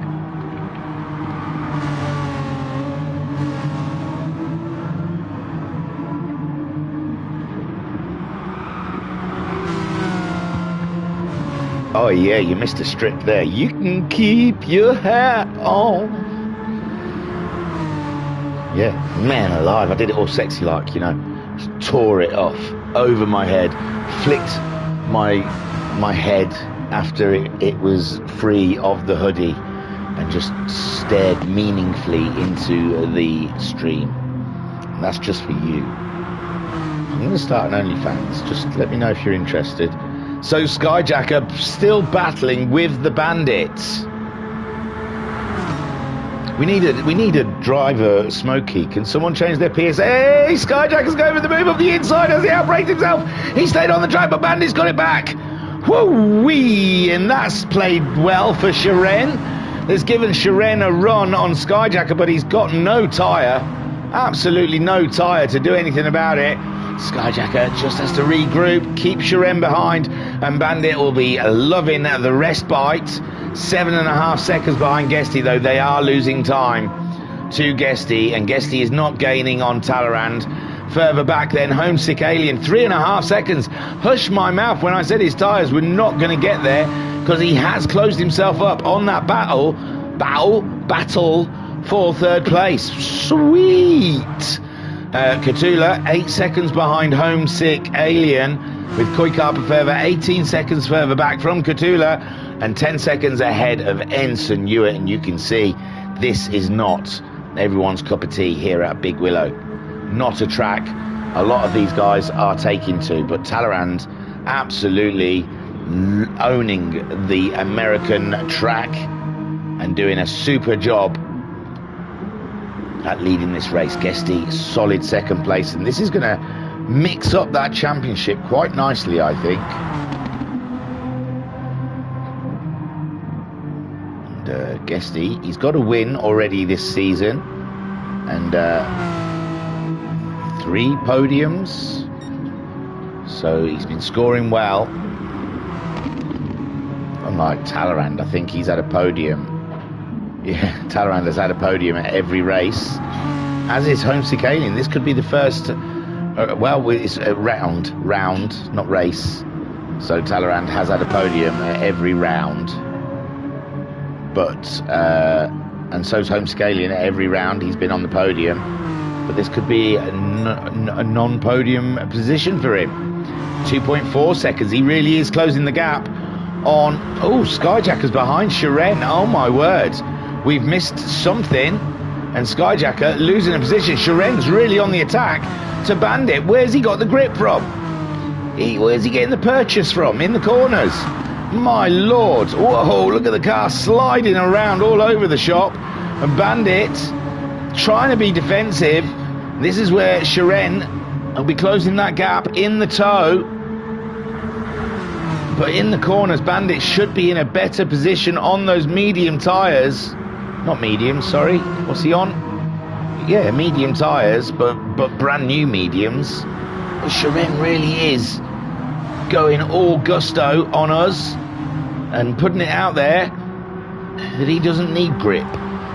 Oh yeah, you missed a strip there. You can keep your hat on. Yeah, man alive, I did it all sexy like, you know. Just tore it off over my head, flicked my head after it was free of the hoodie, and just stared meaningfully into the stream. And that's just for you. I'm going to start an OnlyFans. Just let me know if you're interested. So Skyjacker still battling with the Bandits. We need a driver, Smokey. Can someone change their PSA? Hey, Skyjacker's going with the move of the inside as he outbraked himself. He stayed on the track, but Bandit's got it back. Woo-wee! And that's played well for Shiren. There's given Shiren a run on Skyjacker, but he's got no tyre. Absolutely no tyre to do anything about it. Skyjacker just has to regroup, keep Shiren behind, and Bandit will be loving the respite. 7.5 seconds behind Guesty, though. They are losing time to Guesty, and Guesty is not gaining on Talleyrand. Further back then, Homesick Alien, 3.5 seconds. Hush my mouth when I said his tyres were not going to get there, because he has closed himself up on that battle for third place. Sweet! Catula, 8 seconds behind Homesick Alien, with Koikapa further 18 seconds further back from Catula, and 10 seconds ahead of Ensign Hewitt. And you can see this is not everyone's cup of tea here at Big Willow. Not a track a lot of these guys are taking to, but Talleyrand absolutely owning the American track and doing a super job at leading this race. Guesty, solid second place, and this is going to mix up that championship quite nicely, I think. And Guesty, he's got a win already this season, and 3 podiums, so he's been scoring well. Unlike Talleyrand, I think he's had a podium. Yeah, Talleyrand has had a podium at every race, as is Homesick Alien. This could be the first, well, it's a round, not race. So Talleyrand has had a podium at every round. But, and so's Homesick Alien at every round. He's been on the podium. But this could be a non-podium position for him. 2.4 seconds. He really is closing the gap on... Oh, Skyjacker's behind Shiren. Oh, my word. We've missed something. And Skyjacker losing a position. Shiren's really on the attack to Bandit. Where's he got the grip from? Where's he getting the purchase from? In the corners. My lord. Whoa, look at the car sliding around all over the shop. And Bandit trying to be defensive. This is where Shiren will be closing that gap in the toe. But in the corners, Bandit should be in a better position on those medium tyres. Not medium, sorry. What's he on? Yeah, medium tyres, but brand new mediums. But Shiren really is going all gusto on us and putting it out there that he doesn't need grip.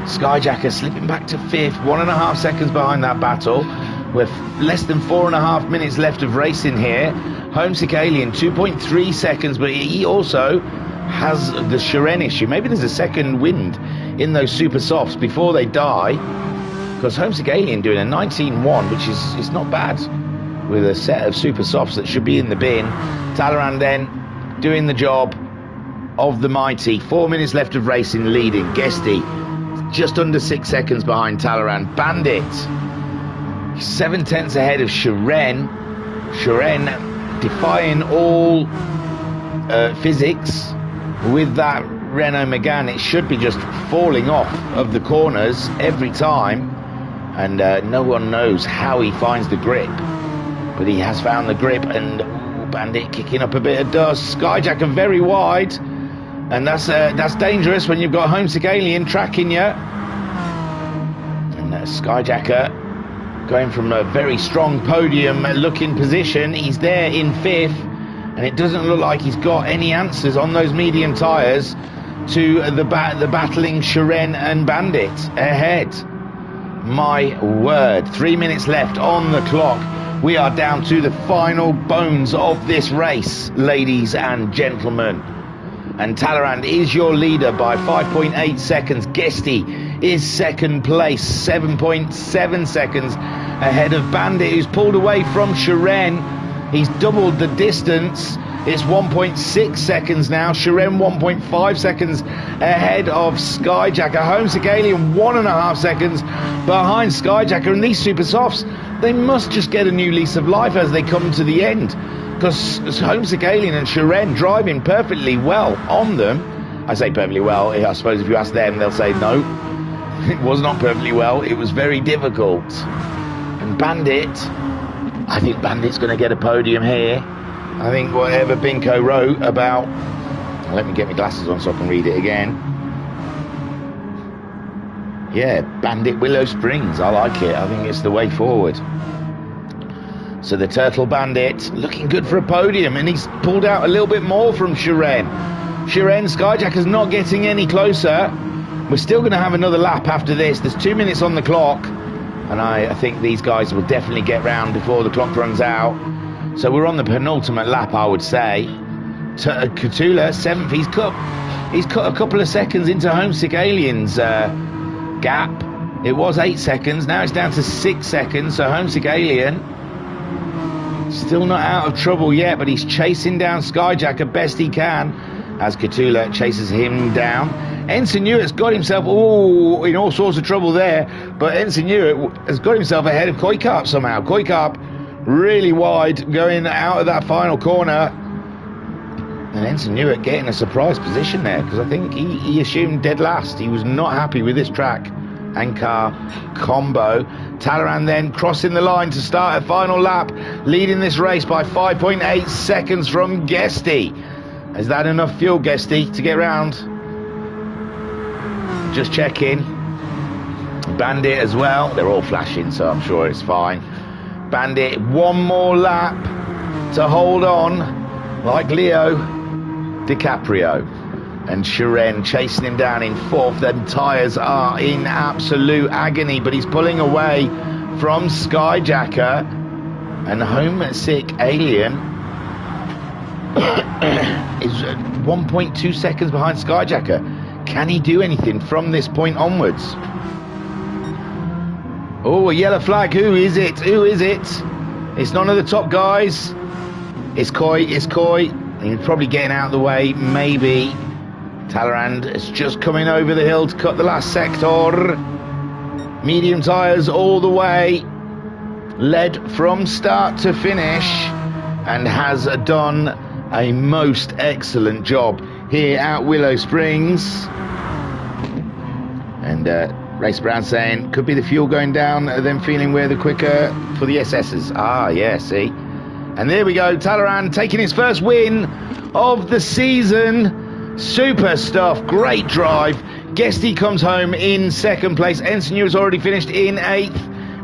Skyjacker slipping back to 5th, 1.5 seconds behind that battle, with less than 4.5 minutes left of racing here. Homesick Alien 2.3 seconds, but he also has the Shiren issue. Maybe there's a second wind in those super softs before they die, because Homesick Alien doing a 19.1, which is not bad with a set of super softs that should be in the bin. Talleyrand then doing the job of the mighty. 4 minutes left of racing, leading. Guesty just under 6 seconds behind Talleyrand. Bandit 7/10 ahead of Shiren. Shiren defying all physics with that Renault Megane. It should be just falling off of the corners every time, and no one knows how he finds the grip, but he has found the grip. And Bandit kicking up a bit of dust. Skyjacker very wide, and that's dangerous when you've got Homesick Alien tracking you. And Skyjacker going from a very strong podium looking position. He's there in 5th, and it doesn't look like he's got any answers on those medium tyres to the battling Shiren and Bandit ahead. My word, 3 minutes left on the clock. We are down to the final bones of this race, ladies and gentlemen. And Talleyrand is your leader by 5.8 seconds. Guesty is second place, 7.7 seconds ahead of Bandit, who's pulled away from Shiren. He's doubled the distance. It's 1.6 seconds now. Shiren 1.5 seconds ahead of Skyjacker. Homesick Alien 1.5 seconds behind Skyjacker. And these Super Softs, they must just get a new lease of life as they come to the end, because Homesick Alien and Shiren driving perfectly well on them. I say perfectly well. I suppose if you ask them, they'll say no. It was not perfectly well. It was very difficult. And Bandit, I think Bandit's going to get a podium here. I think whatever Binko wrote about... Let me get my glasses on so I can read it again. Yeah, Bandit Willow Springs. I like it. I think it's the way forward. So the Turtle Bandit looking good for a podium, and he's pulled out a little bit more from Shiren. Skyjacker's not getting any closer. We're still going to have another lap after this. There's 2 minutes on the clock, and I think these guys will definitely get round before the clock runs out. So we're on the penultimate lap, I would say. Cthulhu, 7th. He's cut a couple of seconds into Homesick Alien's gap. It was 8 seconds. Now it's down to 6 seconds. So Homesick Alien still not out of trouble yet, but he's chasing down Skyjacker best he can as Cthulhu chases him down. Ensign Newart's got himself in all sorts of trouble there, but Ensign Newart has got himself ahead of Koikarp somehow. Koikarp really wide going out of that final corner, and Ensign Newart getting a surprise position there, because I think he assumed dead last. He was not happy with this track and car combo. Talleyrand then crossing the line to start a final lap, leading this race by 5.8 seconds from Guesty. Is that enough fuel, Guesty, to get round? Just checking. Bandit as well. They're all flashing, so I'm sure it's fine. Bandit, one more lap to hold on, like Leo DiCaprio. And Shiren chasing him down in 4th. Them tyres are in absolute agony, but he's pulling away from Skyjacker. And Homesick Alien is 1.2 seconds behind Skyjacker. Can he do anything from this point onwards? Oh, a yellow flag. Who is it? Who is it? It's none of the top guys. It's Coy. It's Coy. He's probably getting out of the way, maybe. Talleyrand is just coming over the hill to cut the last sector. Medium tyres all the way. Led from start to finish, and has done a most excellent job here at Willow Springs. And Race Brown saying, could be the fuel going down, then feeling we're the quicker for the SS's. Ah, yeah, see. And there we go, Talleyrand taking his first win of the season. Super stuff, great drive. Guesty comes home in 2nd place. Ensign has already finished in 8th.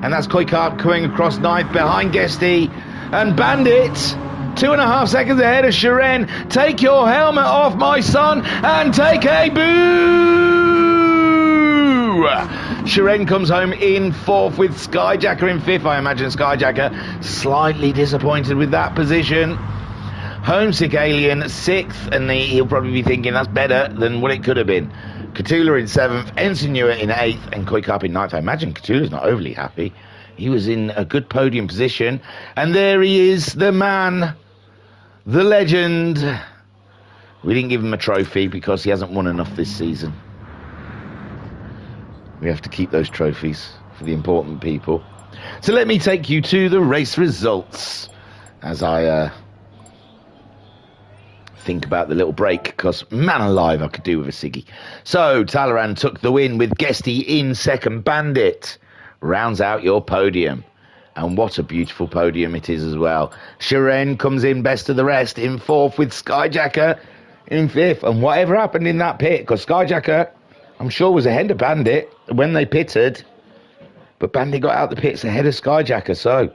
And that's Koikarp coming across 9th behind Guesty. And Bandit, 2.5 seconds ahead of Shiren. Take your helmet off, my son, and take a boo! Shiren comes home in 4th with Skyjacker in 5th. I imagine Skyjacker slightly disappointed with that position. Homesick Alien 6th, and he'll probably be thinking that's better than what it could have been. Cthulhu in 7th, Ensign Newart in 8th, and Koikarp in 9th. I imagine Cthulhu's not overly happy. He was in a good podium position. And there he is, the man, the legend. We didn't give him a trophy because he hasn't won enough this season. We have to keep those trophies for the important people. So let me take you to the race results as I think about the little break, because man alive, I could do with a ciggy. So Talleyrand took the win with Guesty in 2nd. Bandit rounds out your podium, and what a beautiful podium it is as well. Shiren comes in best of the rest in 4th with Skyjacker in 5th. And whatever happened in that pit, because Skyjacker, I'm sure, was ahead of Bandit when they pitted, but Bandit got out the pits ahead of Skyjacker. So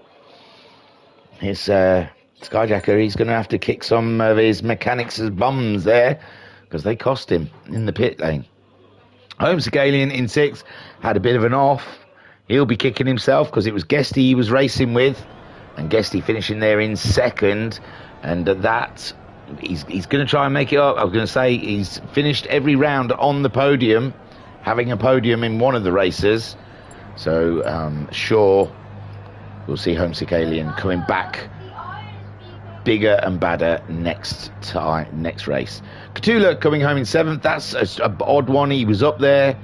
it's Skyjacker, he's going to have to kick some of his mechanics' bums there, because they cost him in the pit lane. Homesick Alien in 6th had a bit of an off. He'll be kicking himself because it was Guesty he was racing with, and Guesty finishing there in 2nd, and that he's going to try and make it up. I was going to say he's finished every round on the podium, having a podium in one of the races. So sure, we'll see Homesick Alien coming back bigger and badder next race. Cthulhu coming home in 7th. That's an odd one. He was up there.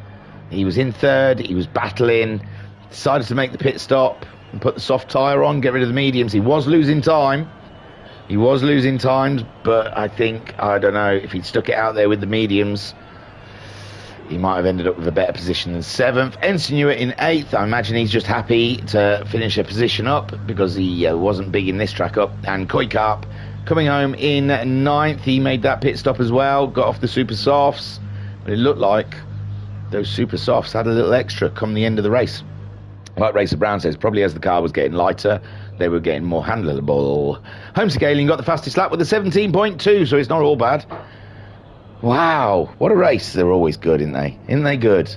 He was in 3rd. He was battling. Decided to make the pit stop and put the soft tyre on, get rid of the mediums. He was losing time. But I think, I don't know, if he'd stuck it out there with the mediums, he might have ended up with a better position than 7th. Ensenua in 8th. I imagine he's just happy to finish a position up because he wasn't big in this track up. And Koikarp coming home in 9th. He made that pit stop as well. Got off the super softs. But it looked like those super softs had a little extra come the end of the race. Like Racer Brown says, probably as the car was getting lighter, they were getting more handleable. Homesick Alien got the fastest lap with a 17.2, so it's not all bad. Wow, what a race. They're always good, aren't they? Aren't they good?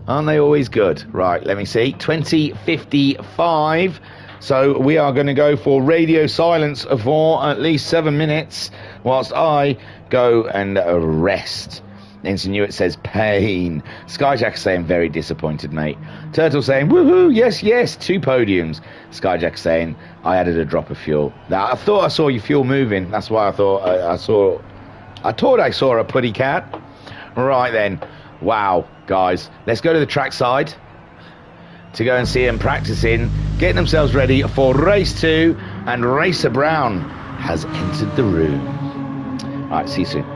Aren't they always good? Right, let me see. 20:55. So we are going to go for radio silence for at least 7 minutes whilst I go and rest. Insinuate says pain. Skyjack saying very disappointed, mate. Turtle saying woohoo, yes, 2 podiums. Skyjack saying I added a drop of fuel. Now I thought I saw your fuel moving. That's why I thought I thought I saw a putty cat. Right then. Wow, guys. Let's go to the trackside to go and see them practicing, getting themselves ready for race 2. And Racer Brown has entered the room. All right, see you soon.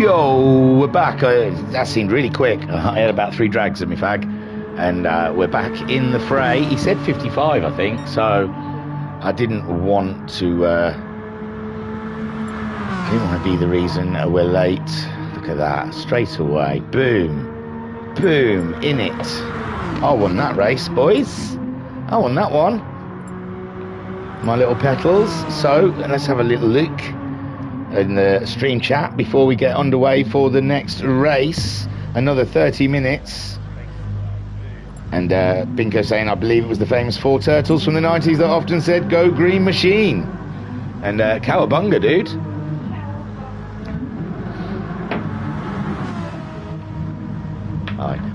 Yo, we're back. That seemed really quick. I had about 3 drags of my fag, and we're back in the fray. He said 55, I think, so I didn't want to be the reason we're late. Look at that, straight away. Boom, boom, in it. I won that race, boys. I won that one. My little petals. So let's have a little look in the stream chat before we get underway for the next race. Another 30 minutes. And Binko saying, I believe it was the famous 4 turtles from the 90s that often said, go green machine. And cowabunga, dude.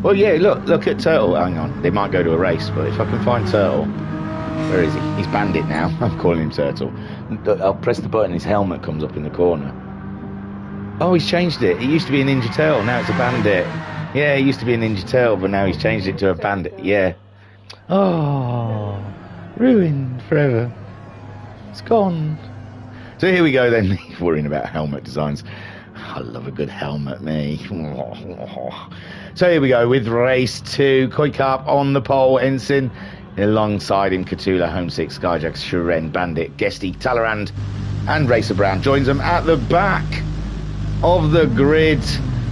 Well, yeah, look at Turtle. Hang on, they might go to a race, but if I can find Turtle, where is he? He's Bandit now. I'm calling him Turtle. I'll press the button, his helmet comes up in the corner. Oh, he's changed it. It used to be a Ninja Turtle, now it's a Bandit. Yeah, it used to be a Ninja Turtle, but now he's changed it to a Bandit. Yeah. Oh, ruined forever. It's gone. So here we go then, worrying about helmet designs. I love a good helmet, me. So here we go with race 2. Koi Carp on the pole, Ensign. Alongside him, Catula, Homesick, Skyjack, Shuren, Bandit, Guesty, Talleyrand, and Racer Brown joins them at the back of the grid.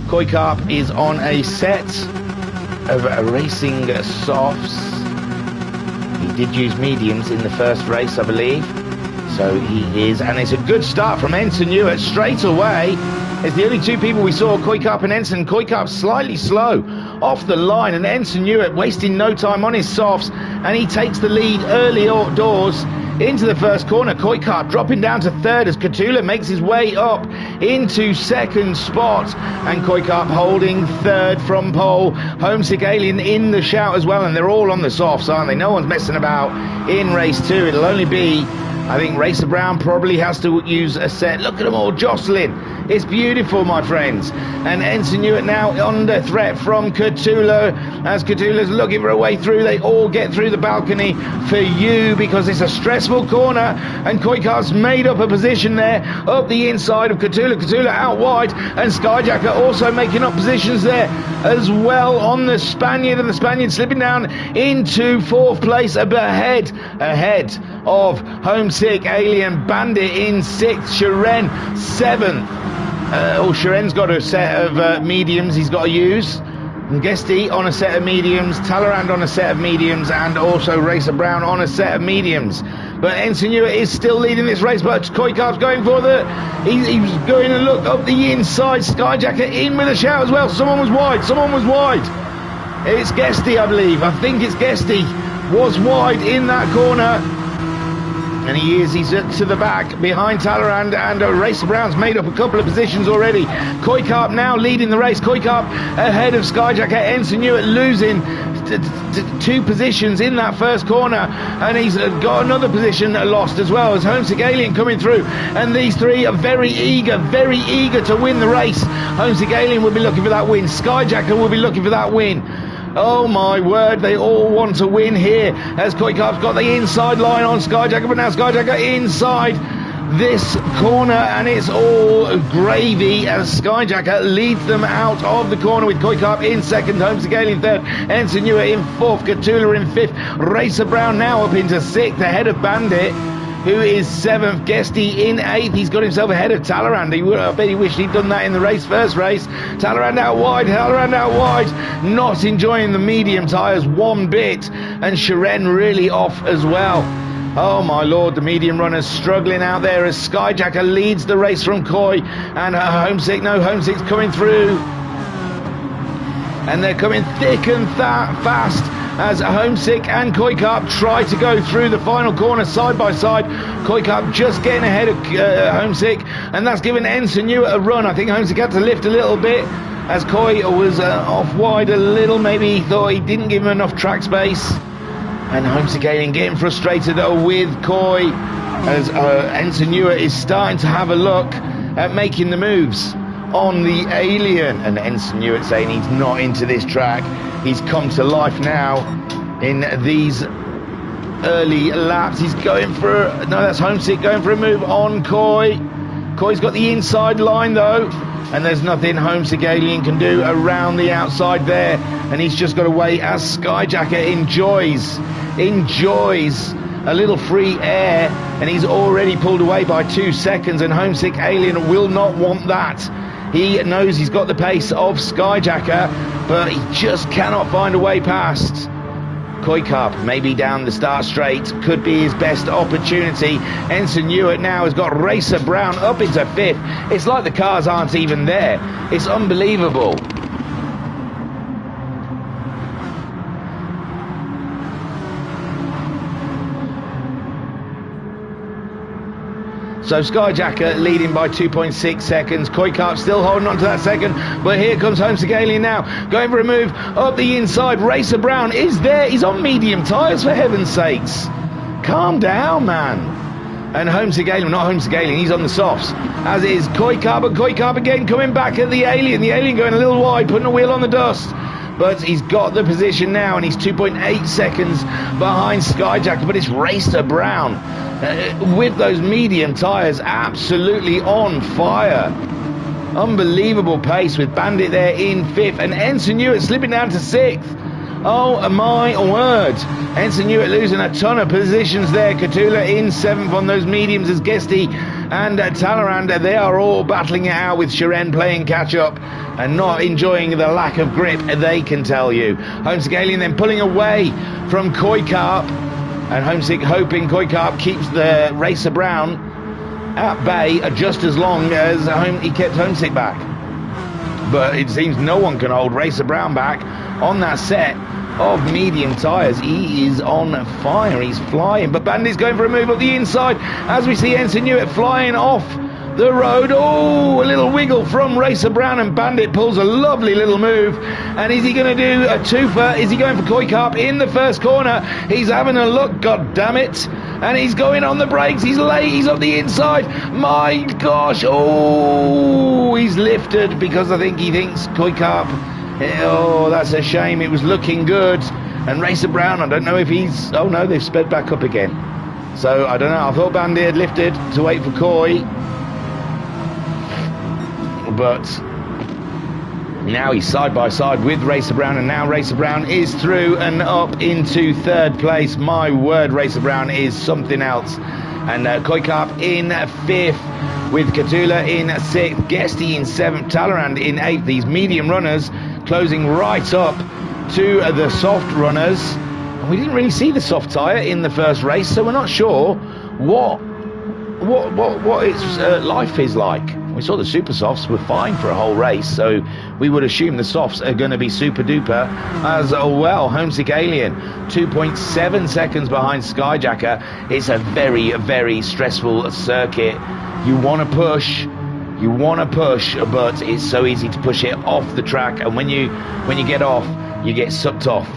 Koi Carp is on a set of racing softs. He did use mediums in the first race, I believe. So he is, and it's a good start from Ensign Hewitt straight away. It's the only 2 people we saw, Koi Carp and Ensign. Koi Carp slightly slow off the line, and Ensign Hewitt wasting no time on his softs, and he takes the lead early outdoors into the first corner. Koi Carp dropping down to 3rd as Catula makes his way up into 2nd spot, and Koi Carp holding 3rd from pole. Homesick Alien in the shout as well, and they're all on the softs, aren't they? No one's messing about in race 2. It'll only be, I think Racer Brown probably has to use a set. Look at them all jostling. It's beautiful, my friends. And Ensign Hewitt now under threat from Catula. As Catula's looking for a way through, they all get through the balcony for you because it's a stressful corner. And Koi Carp's made up a position there up the inside of Catula. Catula out wide, and Skyjacker also making up positions there as well on the Spaniard. And the Spaniard slipping down into 4th place ahead of Homesick, Alien, Bandit in 6th, Shuren 7th. Shuren's got a set of mediums he's got to use. And Guesty on a set of mediums, Talleyrand on a set of mediums, and also Racer Brown on a set of mediums. But Ensign Hewitt is still leading this race, but Koi Carp's going for he's going to look up the inside. Skyjacker in with a shout as well. Someone was wide. It's Guesty, I believe. I think it's Guesty was wide in that corner. And he's to the back behind Talleyrand, and Racer Brown's made up a couple of positions already. Koi Carp now leading the race. Koi Carp ahead of Skyjacker. Ensign Hewitt losing 2 positions in that first corner, and he's got another position lost as well as Homesick Alien coming through. And these 3 are very eager to win the race. Homesick Alien will be looking for that win. Skyjacker will be looking for that win. Oh my word, they all want to win here as Koi Carp's got the inside line on Skyjacker, but now Skyjacker inside this corner, and it's all gravy as Skyjacker leads them out of the corner with Koi Carp in 2nd, Homesick Alien 3rd, Ensign Hewitt in 4th, Catula in 5th, Racer Brown now up into 6th ahead of Bandit, who is 7th, Guesty in 8th. He's got himself ahead of Talleyrand. I bet he wished he'd done that in the first race. Talleyrand out wide, not enjoying the medium tyres one bit, and Shuren really off as well. Oh my lord, the medium runners struggling out there as Skyjacker leads the race from Koi, and Homesick's coming through. And they're coming thick and fast as Homesick and Koi Carp try to go through the final corner side by side. Koi Carp just getting ahead of Homesick, and that's given Ensign Hewitt a run. I think Homesick had to lift a little bit as Koi was off wide a little. Maybe he thought he didn't give him enough track space. And Homesick Alien getting frustrated with Koi as Ensign Hewitt is starting to have a look at making the moves on the Alien, and Ensign Hewitt saying he's not into this track. He's come to life now in these early laps. He's going for that's Homesick going for a move on Koi. Koi's got the inside line though. and there's nothing Homesick Alien can do around the outside there, and he's just got to wait as Skyjacker enjoys a little free air, and he's already pulled away by 2 seconds, and Homesick Alien will not want that. He knows he's got the pace of Skyjacker, but he just cannot find a way past. Koi Carp maybe down the start straight could be his best opportunity. Ensign Hewitt now has got Racer Brown up into 5th. It's like the cars aren't even there. It's unbelievable. So Skyjacker leading by 2.6 seconds. Koi Carp still holding on to that second, but here comes Homesick Alien now, going for a move up the inside. Racer Brown is there. He's on medium tyres, for heaven's sakes. Calm down, man. And Homesick Alien, not Homesick Alien, he's on the softs, as is Koi Carp, but Koi Carp again coming back at the Alien. The Alien going a little wide, putting a wheel on the dust. But he's got the position now, and he's 2.8 seconds behind Skyjacker, but it's Racer Brown with those medium tyres absolutely on fire. Unbelievable pace with Bandit there in 5th, and Ensign Hewitt slipping down to 6th. Oh my word. Ensign Hewitt losing a ton of positions there. Cthulhu in 7th on those mediums as Guesty and Talleyrand. They are all battling it out with Shiren playing catch up and not enjoying the lack of grip, they can tell you. Homesick Alien then pulling away from Koi Carp, and Homesick hoping Koi Carp keeps the Racer Brown at bay just as long as he kept Homesick back. But it seems no one can hold Racer Brown back on that set of medium tyres. He is on fire, he's flying, but Bandit's going for a move up the inside as we see Ensign Hewitt flying off the road. Oh, a little wiggle from Racer Brown, and Bandit pulls a lovely little move. And is he going to do a twofer? Is he going for Koi Carp in the first corner? He's having a look, god damn it, and he's going on the brakes. He's late, he's up the inside. My gosh, oh, he's lifted because I think he thinks Koi Carp. Oh, that's a shame. It was looking good. And Racer Brown, I don't know if he's... Oh no, they've sped back up again. So I don't know. I thought Bandit had lifted to wait for Koi, but now he's side by side with Racer Brown, and now Racer Brown is through and up into 3rd place. My word, Racer Brown is something else. And Koi Carp in 5th with Cthulhu in 6th, Guesty in 7th, Talleyrand in 8th. These medium runners closing right up to the soft runners. And we didn't really see the soft tyre in the first race, so we're not sure what its life is like. We saw the super softs were fine for a whole race, so we would assume the softs are going to be super duper as well. Homesick Alien 2.7 seconds behind Skyjacker. It's a very, very stressful circuit. You want to push, but it's so easy to push it off the track, and when you get off, you get sucked off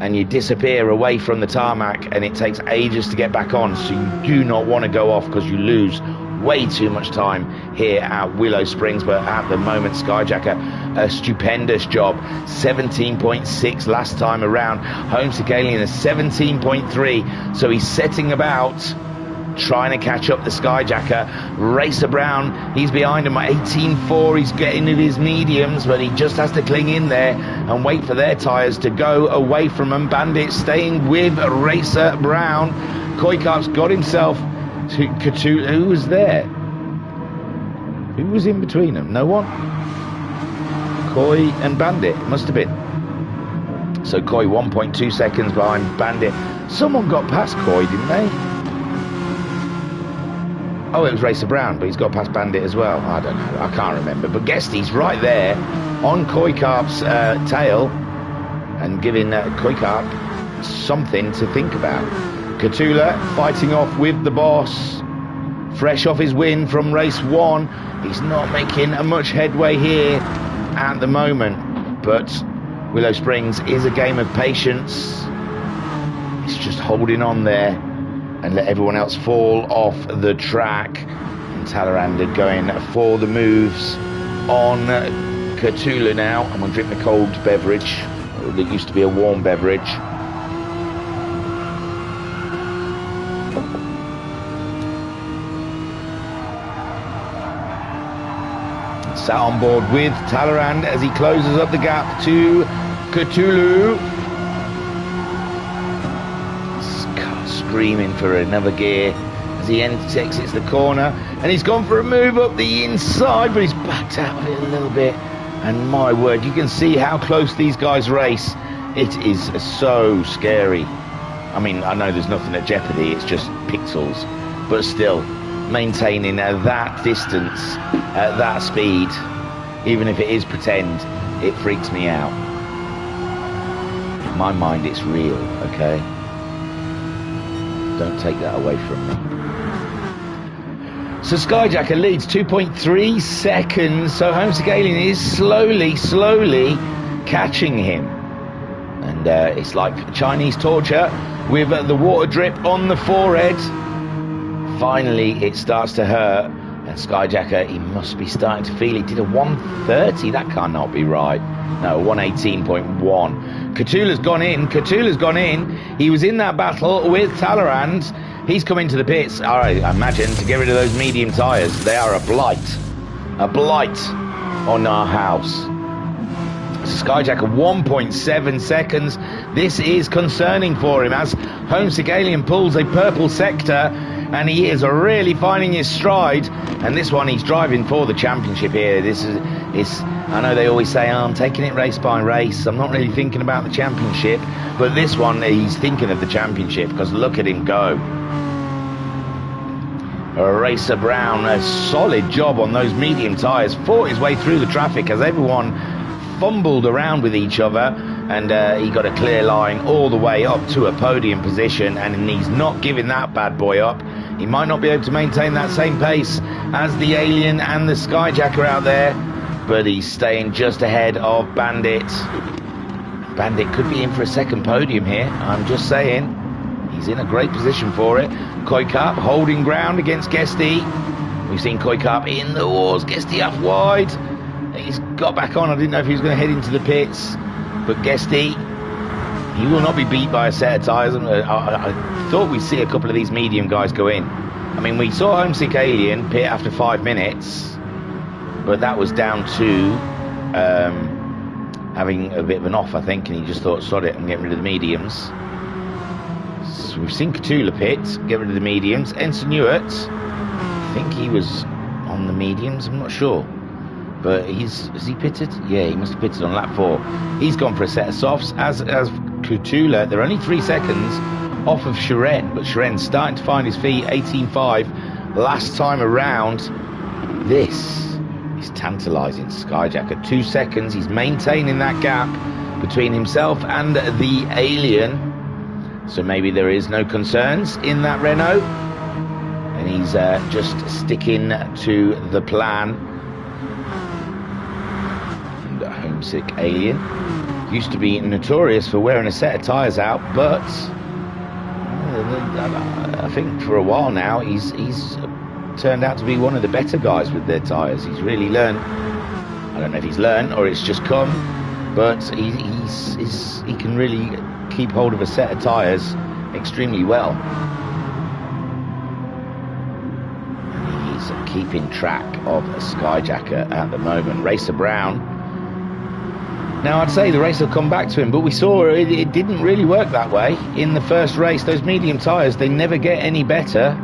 and you disappear away from the tarmac, and it takes ages to get back on. So you do not want to go off because you lose way too much time here at Willow Springs. But at the moment, Skyjacker, a stupendous job. 17.6 last time around. Homesick Alien is 17.3, so he's setting about trying to catch up the Skyjacker. Racer Brown, he's behind him at 18.4. He's getting in his mediums, but he just has to cling in there and wait for their tyres to go away from him. Bandit staying with Racer Brown. Koi Carp's got himself to Cthulhu. Who was there? Who was in between them? No one? Koi and Bandit, must have been. So Koi 1.2 seconds behind Bandit. Someone got past Koi, didn't they? Oh, it was Racer Brown, but he's got past Bandit as well. I don't know, I can't remember. But Guesty's right there on Koi Carp's tail and giving Koi Carp something to think about. Cthulhu fighting off with the boss, fresh off his win from race 1. He's not making much headway here at the moment, but Willow Springs is a game of patience. It's just holding on there and let everyone else fall off the track. And Talleyrand going for the moves on Cthulhu now. I'm going to drink the cold beverage. It used to be a warm beverage. sat on board with Talleyrand as he closes up the gap to Cthulhu. Screaming for another gear as he exits the corner, and he's gone for a move up the inside, but he's backed out of it a little bit. And my word, you can see how close these guys race. It is so scary. I mean, I know there's nothing at jeopardy, it's just pixels, but still, maintaining that distance at that speed, even if it is pretend, it freaks me out. In my mind, it's real, okay? Don't take that away from me. So Skyjacker leads 2.3 seconds. So Homesick Alien is slowly catching him. And it's like Chinese torture with the water drip on the forehead. Finally, it starts to hurt. And Skyjacker, he must be starting to feel it. Did a 130. That cannot be right. No, 118.1. Cthulhu's gone in. He was in that battle with Talleyrand. He's come into the pits, I imagine, to get rid of those medium tyres. They are a blight on our house. Skyjacker 1.7 seconds. This is concerning for him as Homesick Alien pulls a purple sector, and he is really finding his stride. And this one, he's driving for the championship here. This is I know they always say, I'm taking it race by race, I'm not really thinking about the championship, but this one, he's thinking of the championship, because look at him go. Racer Brown, a solid job on those medium tyres, fought his way through the traffic as everyone fumbled around with each other, and he got a clear line all the way up to a podium position, and he's not giving that bad boy up. He might not be able to maintain that same pace as the Alien and the Skyjacker out there, but he's staying just ahead of Bandit. Bandit could be in for a second podium here, I'm just saying. He's in a great position for it. Koikap holding ground against Guesty. We've seen Koikap in the wars. Guesty off wide. He's got back on. I didn't know if he was going to head into the pits, but Guesty, he will not be beat by a set of tyres. I thought we'd see a couple of these medium guys go in. I mean, we saw Homesick Alien pit after 5 minutes, but that was down to having a bit of an off, I think, and he just thought, sod it, I'm getting rid of the mediums. So we've seen Cthulhu pit, get rid of the mediums. Ensign Ewart, I think he was on the mediums, I'm not sure. But has he pitted? Yeah, he must have pitted on lap 4. He's gone for a set of softs, as Cthulhu. They're only 3 seconds off of Shiren, but Shiren's starting to find his feet. 18.5 last time around. This is tantalising. Skyjacker 2 seconds. He's maintaining that gap between himself and the Alien. So maybe there is no concerns in that Renault, and he's just sticking to the plan. And Homesick Alien used to be notorious for wearing a set of tyres out, but I think for a while now he's turned out to be one of the better guys with their tyres. He's really learned. I don't know if he's learned or it's just come, but he can really keep hold of a set of tyres extremely well. He's keeping track of a Skyjacker at the moment. Racer Brown. Now I'd say the race will come back to him, but we saw it didn't really work that way in the first race. Those medium tyres, they never get any better.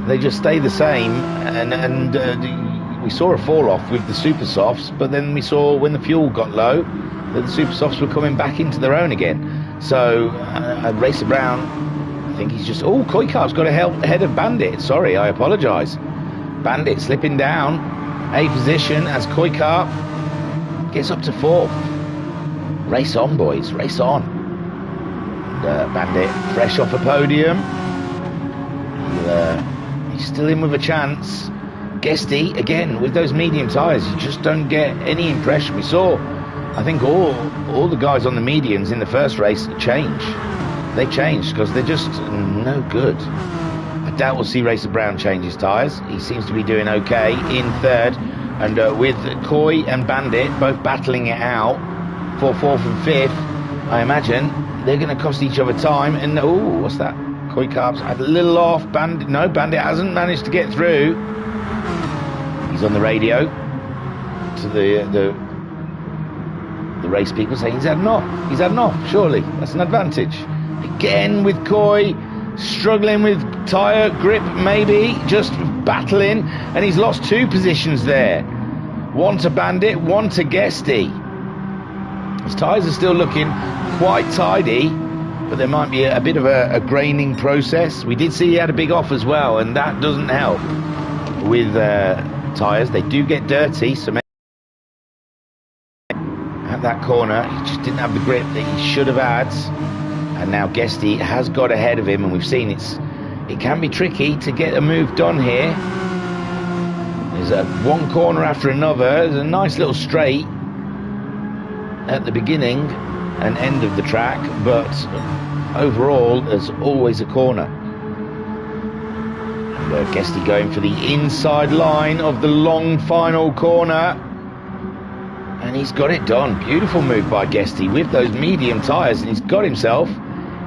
They just stay the same, and we saw a fall off with the super softs, but then we saw when the fuel got low that the super softs were coming back into their own again. So Racer Brown, I think he's just... Oh, Koikap's got ahead of Bandit. Sorry, I apologise. Bandit slipping down a position as Koikap gets up to 4th. Race on, boys, race on. And, Bandit fresh off a podium. He's still in with a chance. Guesty, again, with those medium tyres, you just don't get any impression. We saw, I think, all the guys on the mediums in the first race change. They changed because they're just no good. I doubt we'll see Racer Brown change his tyres. He seems to be doing okay in 3rd. And with Koi and Bandit both battling it out for 4th and 5th, I imagine they're going to cost each other time. And, oh, what's that? Koikap's had a little off. Bandit hasn't managed to get through. He's on the radio. the race people saying he's had enough, surely. That's an advantage. Again with Coy, struggling with tyre grip, maybe, just battling, and he's lost 2 positions there. One to Bandit, one to Guesty. His tyres are still looking quite tidy, but there might be a bit of a graining process. We did see he had a big off as well, and that doesn't help with tyres. They do get dirty, so at that corner he just didn't have the grip that he should have had, and now Guesty has got ahead of him, and we've seen it can be tricky to get a move done here. There's one corner after another. There's a nice little straight at the beginning and end of the track, but overall there's always a corner. And Guesty going for the inside line of the long final corner, and he's got it done. Beautiful move by Guesty with those medium tyres, and he's got himself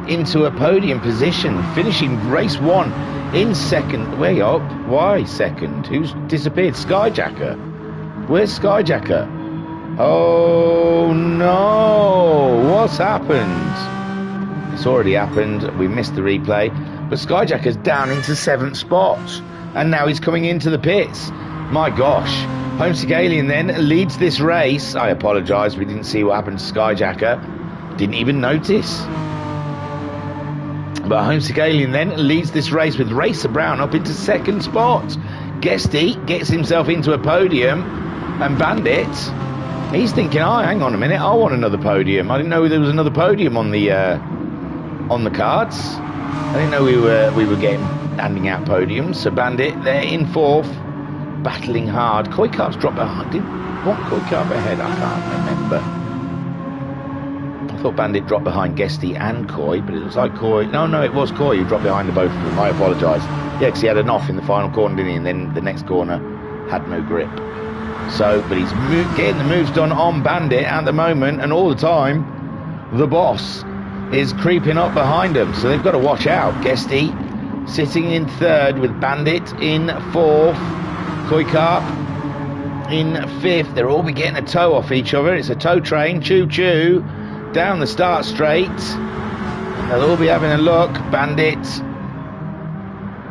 into a podium position, finishing race 1 in second. Where up? Why second? Who's disappeared? Skyjacker. Where's Skyjacker? Oh no, what's happened? It's already happened. We missed the replay, but Skyjacker's down into 7th spot, and now he's coming into the pits. My gosh. Homesick Alien then leads this race. I apologise, we didn't see what happened to Skyjacker. Didn't even notice. But Homesick Alien then leads this race with Racer Brown up into 2nd spot. Guesty gets himself into a podium, and Bandit, he's thinking, oh, hang on a minute, I want another podium. I didn't know there was another podium on the cards. I didn't know we were handing out podiums. So Bandit, they're in 4th, battling hard. Koi Carp's dropped behind. What Koi Carp ahead? I can't remember. I thought Bandit dropped behind Guesty and Coy, but it looks like Coy. No, it was Coy who dropped behind the both of them. I apologise. Yeah, because he had an off in the final corner, didn't he? And then the next corner had no grip. So, but he's getting the moves done on Bandit at the moment, and all the time, the boss is creeping up behind him. So they've got to watch out. Guesty sitting in 3rd with Bandit in 4th. Koi Carp in 5th. They'll all be getting a toe off each other. It's a toe train. Choo-choo. Down the start straight. They'll all be having a look. Bandit,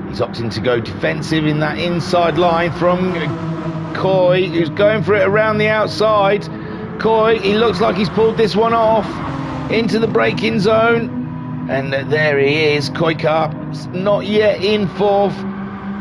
he's opting to go defensive in that inside line from Coy, who's going for it around the outside. Coy, he looks like he's pulled this one off into the braking zone, and there he is. Koi Carp not yet in 4th,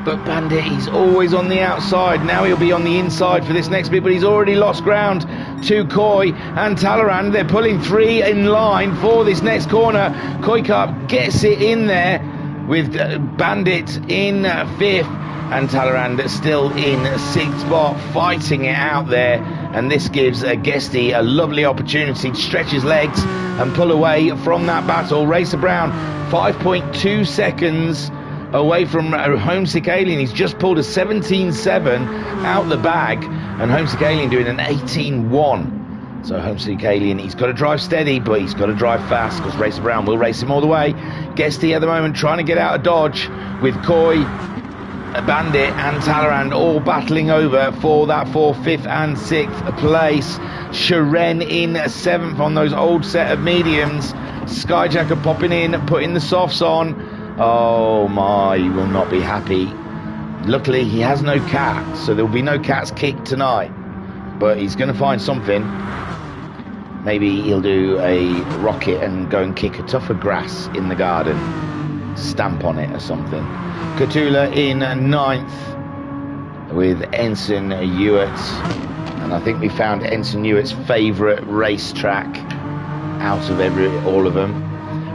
but Bandit, he's always on the outside. Now he'll be on the inside for this next bit, but he's already lost ground to Coy and Talleyrand. They're pulling 3 in line for this next corner. Koi Carp gets it in there with Bandit in 5th, and Talleyrand still in 6th spot, fighting it out there. And this gives Guesty a lovely opportunity to stretch his legs and pull away from that battle. Racer Brown, 5.2 seconds away from Homesick Alien. He's just pulled a 17.7 out the bag, and Homesick Alien doing an 18.1. So Homesick Alien, he's got to drive steady, but he's got to drive fast, because Racer Brown will race him all the way. Guesty at the moment trying to get out of Dodge, with Coy, Bandit and Talleyrand all battling over for that 4th, 5th and 6th place. Sharon in 7th on those old set of mediums. Skyjacker popping in, putting the softs on. Oh my, he will not be happy. Luckily he has no cat, so there will be no cat's kick tonight, but he's going to find something. Maybe he'll do a rocket and go and kick a tuft of grass in the garden, stamp on it or something. Cthulhu in 9th with Ensign Hewitt, and I think we found Ensign Hewitt's favourite racetrack out of all of them.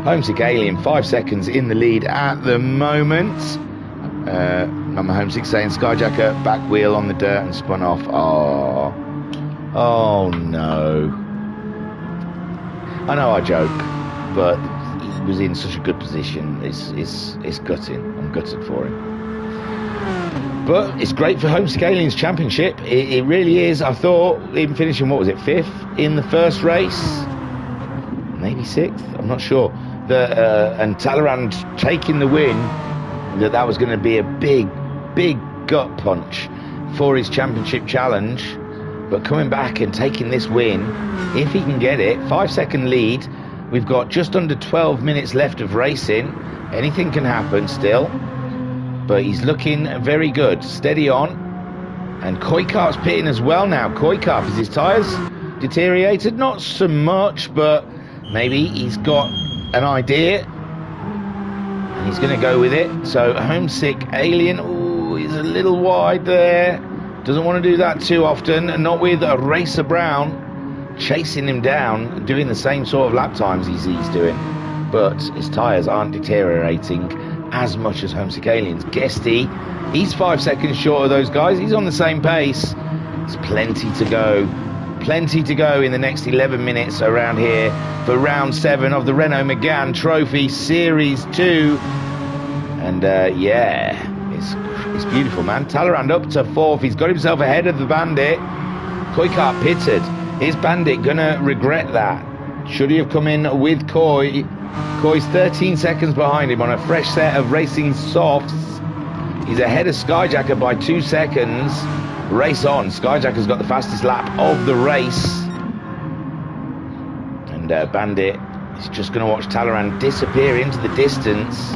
Homesick Alien 5 seconds in the lead at the moment. Mama Homesick saying Skyjacker back wheel on the dirt and spun off. Oh no. I know I joke, but he was in such a good position. It's gutting. I'm gutted for him. But it's great for Homesick Aliens Championship. It really is. I thought even finishing, what was it, 5th in the first race? Maybe 6th? I'm not sure. And Talleyrand taking the win, that was going to be a big gut punch for his championship challenge. but coming back and taking this win, if he can get it, 5-second lead. We've got just under 12 minutes left of racing. Anything can happen still, but he's looking very good. Steady on. And Koikarp's pitting as well now. Koikarp, is his tyres deteriorated? Not so much, but maybe he's got an idea and he's going to go with it. So Homesick Alien, ooh, he's a little wide there. Doesn't want to do that too often, and not with a Racer Brown chasing him down, doing the same sort of lap times he's doing. But his tyres aren't deteriorating as much as Homesick Alien's. Guesty, he's 5 seconds short of those guys. He's on the same pace. There's plenty to go. Plenty to go in the next 11 minutes around here for round 7 of the Renault Megane Trophy Series 2. And yeah, it's beautiful, man. Talleyrand up to 4th. He's got himself ahead of the Bandit. Koikarp pitted. Is Bandit gonna regret that? Should he have come in with Koi? Koi's 13 seconds behind him on a fresh set of racing softs. He's ahead of Skyjacker by 2 seconds. Race on. Skyjacker's got the fastest lap of the race. And Bandit is just going to watch Talleyrand disappear into the distance.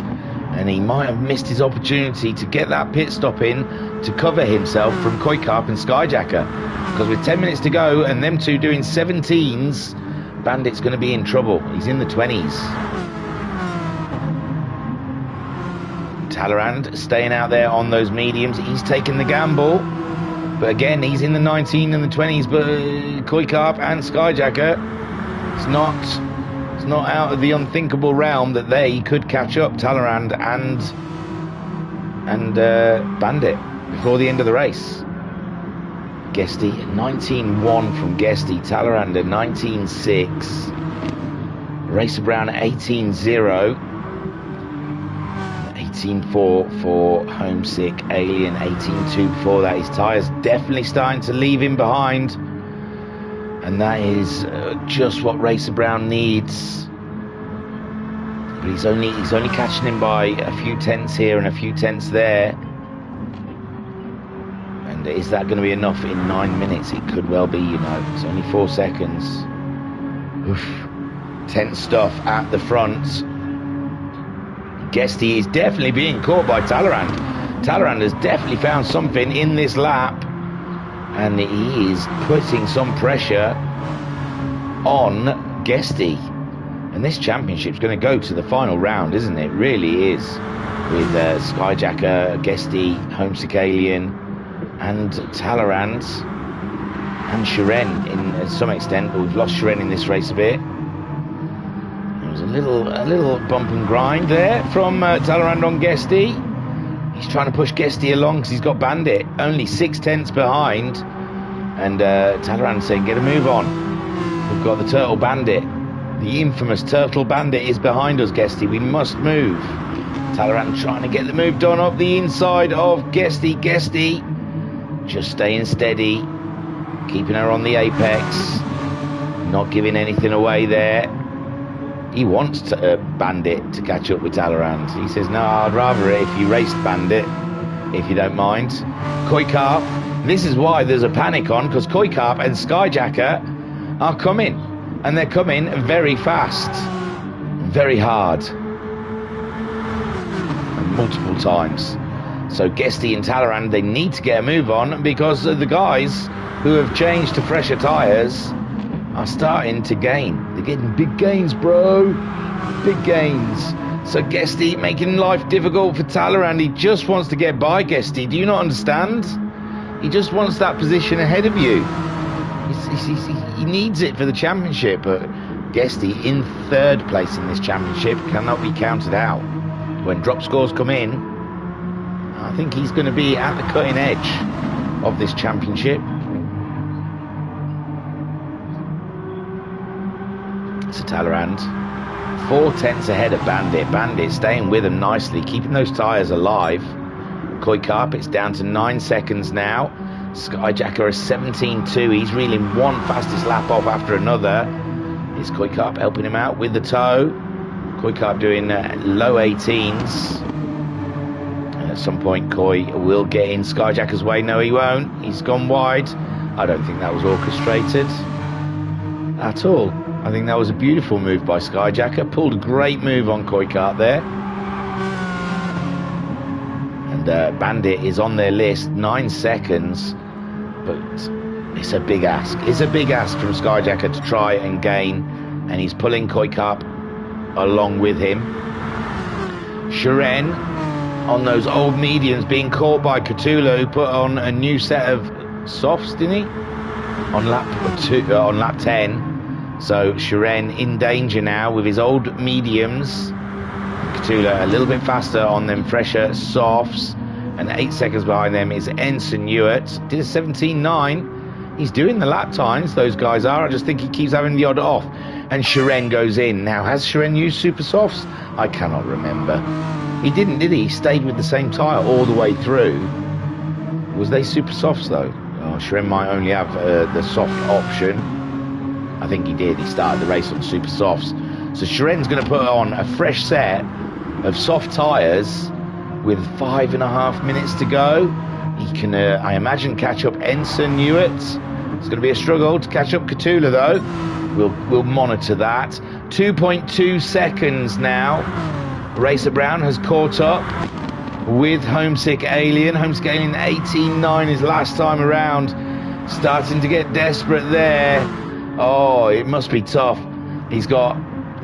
And he might have missed his opportunity to get that pit stop in to cover himself from Koikarp and Skyjacker. Because with 10 minutes to go and them two doing 17s, Bandit's going to be in trouble. He's in the 20s. Talleyrand staying out there on those mediums. He's taking the gamble. But again, he's in the 19 and the 20s. But Koikarp and Skyjacker, it's not out of the unthinkable realm that they could catch up Talleyrand and Bandit before the end of the race. Guesty, 19.1 from Guesty. Talleyrand at 19.6. Racer Brown at 18.0. 18.4 for Homesick Alien. 18.2 before that. His tyres definitely starting to leave him behind. And that is just what Racer Brown needs. But he's only catching him by a few tenths here and a few tenths there. And is that going to be enough in 9 minutes? It could well be, you know. It's only 4 seconds. Oof. Tense stuff at the front. Guesty is definitely being caught by Talleyrand. Talleyrand has definitely found something in this lap. And he is putting some pressure on Guesty. And this championship's going to go to the final round, isn't it? It really is. With Skyjacker, Guesty, Homesick Alien, and Talleyrand, and Shiren in some extent. But we've lost Shiren in this race a bit. There was a little bump and grind there from Talleyrand on Guesty. He's trying to push Guesty along because he's got Bandit only 6 tenths behind. And Talleyrand saying, get a move on. We've got the Turtle Bandit. The infamous Turtle Bandit is behind us, Guesty. We must move. Talleyrand trying to get the move done up the inside of Guesty. Guesty just staying steady. Keeping her on the apex. Not giving anything away there. He wants Bandit to catch up with Talleyrand. He says, no, I'd rather it if you raced Bandit, if you don't mind. Koikarp, this is why there's a panic on, because Koikarp and Skyjacker are coming. And they're coming very fast. Very hard. And multiple times. So Guesty and Talleyrand, they need to get a move on, because the guys who have changed to fresher tyres are starting to gain. They're getting big gains, bro. Big gains. So Guesty making life difficult for Talleyrand. He just wants to get by Guesty. Do you not understand? He just wants that position ahead of you. He needs it for the championship. But Guesty in 3rd place in this championship cannot be counted out. When drop scores come in, I think he's going to be at the cutting edge of this championship. So Talleyrand 4 tenths ahead of Bandit. Bandit staying with him nicely, keeping those tyres alive. Koikarp, it's down to 9 seconds now. Skyjacker is 17.2. He's reeling one fastest lap off after another. Is Koikarp helping him out with the toe? Koikarp doing low 18s. And at some point Koi will get in Skyjacker's way. No, he won't. He's gone wide. I don't think that was orchestrated at all. I think that was a beautiful move by Skyjacker. Pulled a great move on Kuykart there. And Bandit is on their list, 9 seconds. But it's a big ask. It's a big ask from Skyjacker to try and gain. And he's pulling Kuykart along with him. Shiren on those old mediums being caught by Cthulhu, who put on a new set of softs, didn't he? On lap 10. So Shiren in danger now with his old mediums. Cthulhu a little bit faster on them fresher softs. And 8 seconds behind them is Ensign Ewart. Did a 17.9. He's doing the lap times, those guys are. I just think he keeps having the odd off. And Shiren goes in. Now, has Shiren used super softs? I cannot remember. He didn't, did he? He stayed with the same tyre all the way through. Was they super softs, though? Oh, Shiren might only have the soft option. I think he did. He started the race on super softs. So Shiren's going to put on a fresh set of soft tyres with 5.5 minutes to go. He can, I imagine, catch up Ensign Ewart. It's going to be a struggle to catch up Cthulhu, though. We'll monitor that. 2.2 seconds now. Racer Brown has caught up with Homesick Alien. Homesick Alien 18.9 his last time around. Starting to get desperate there. Oh, it must be tough. He's got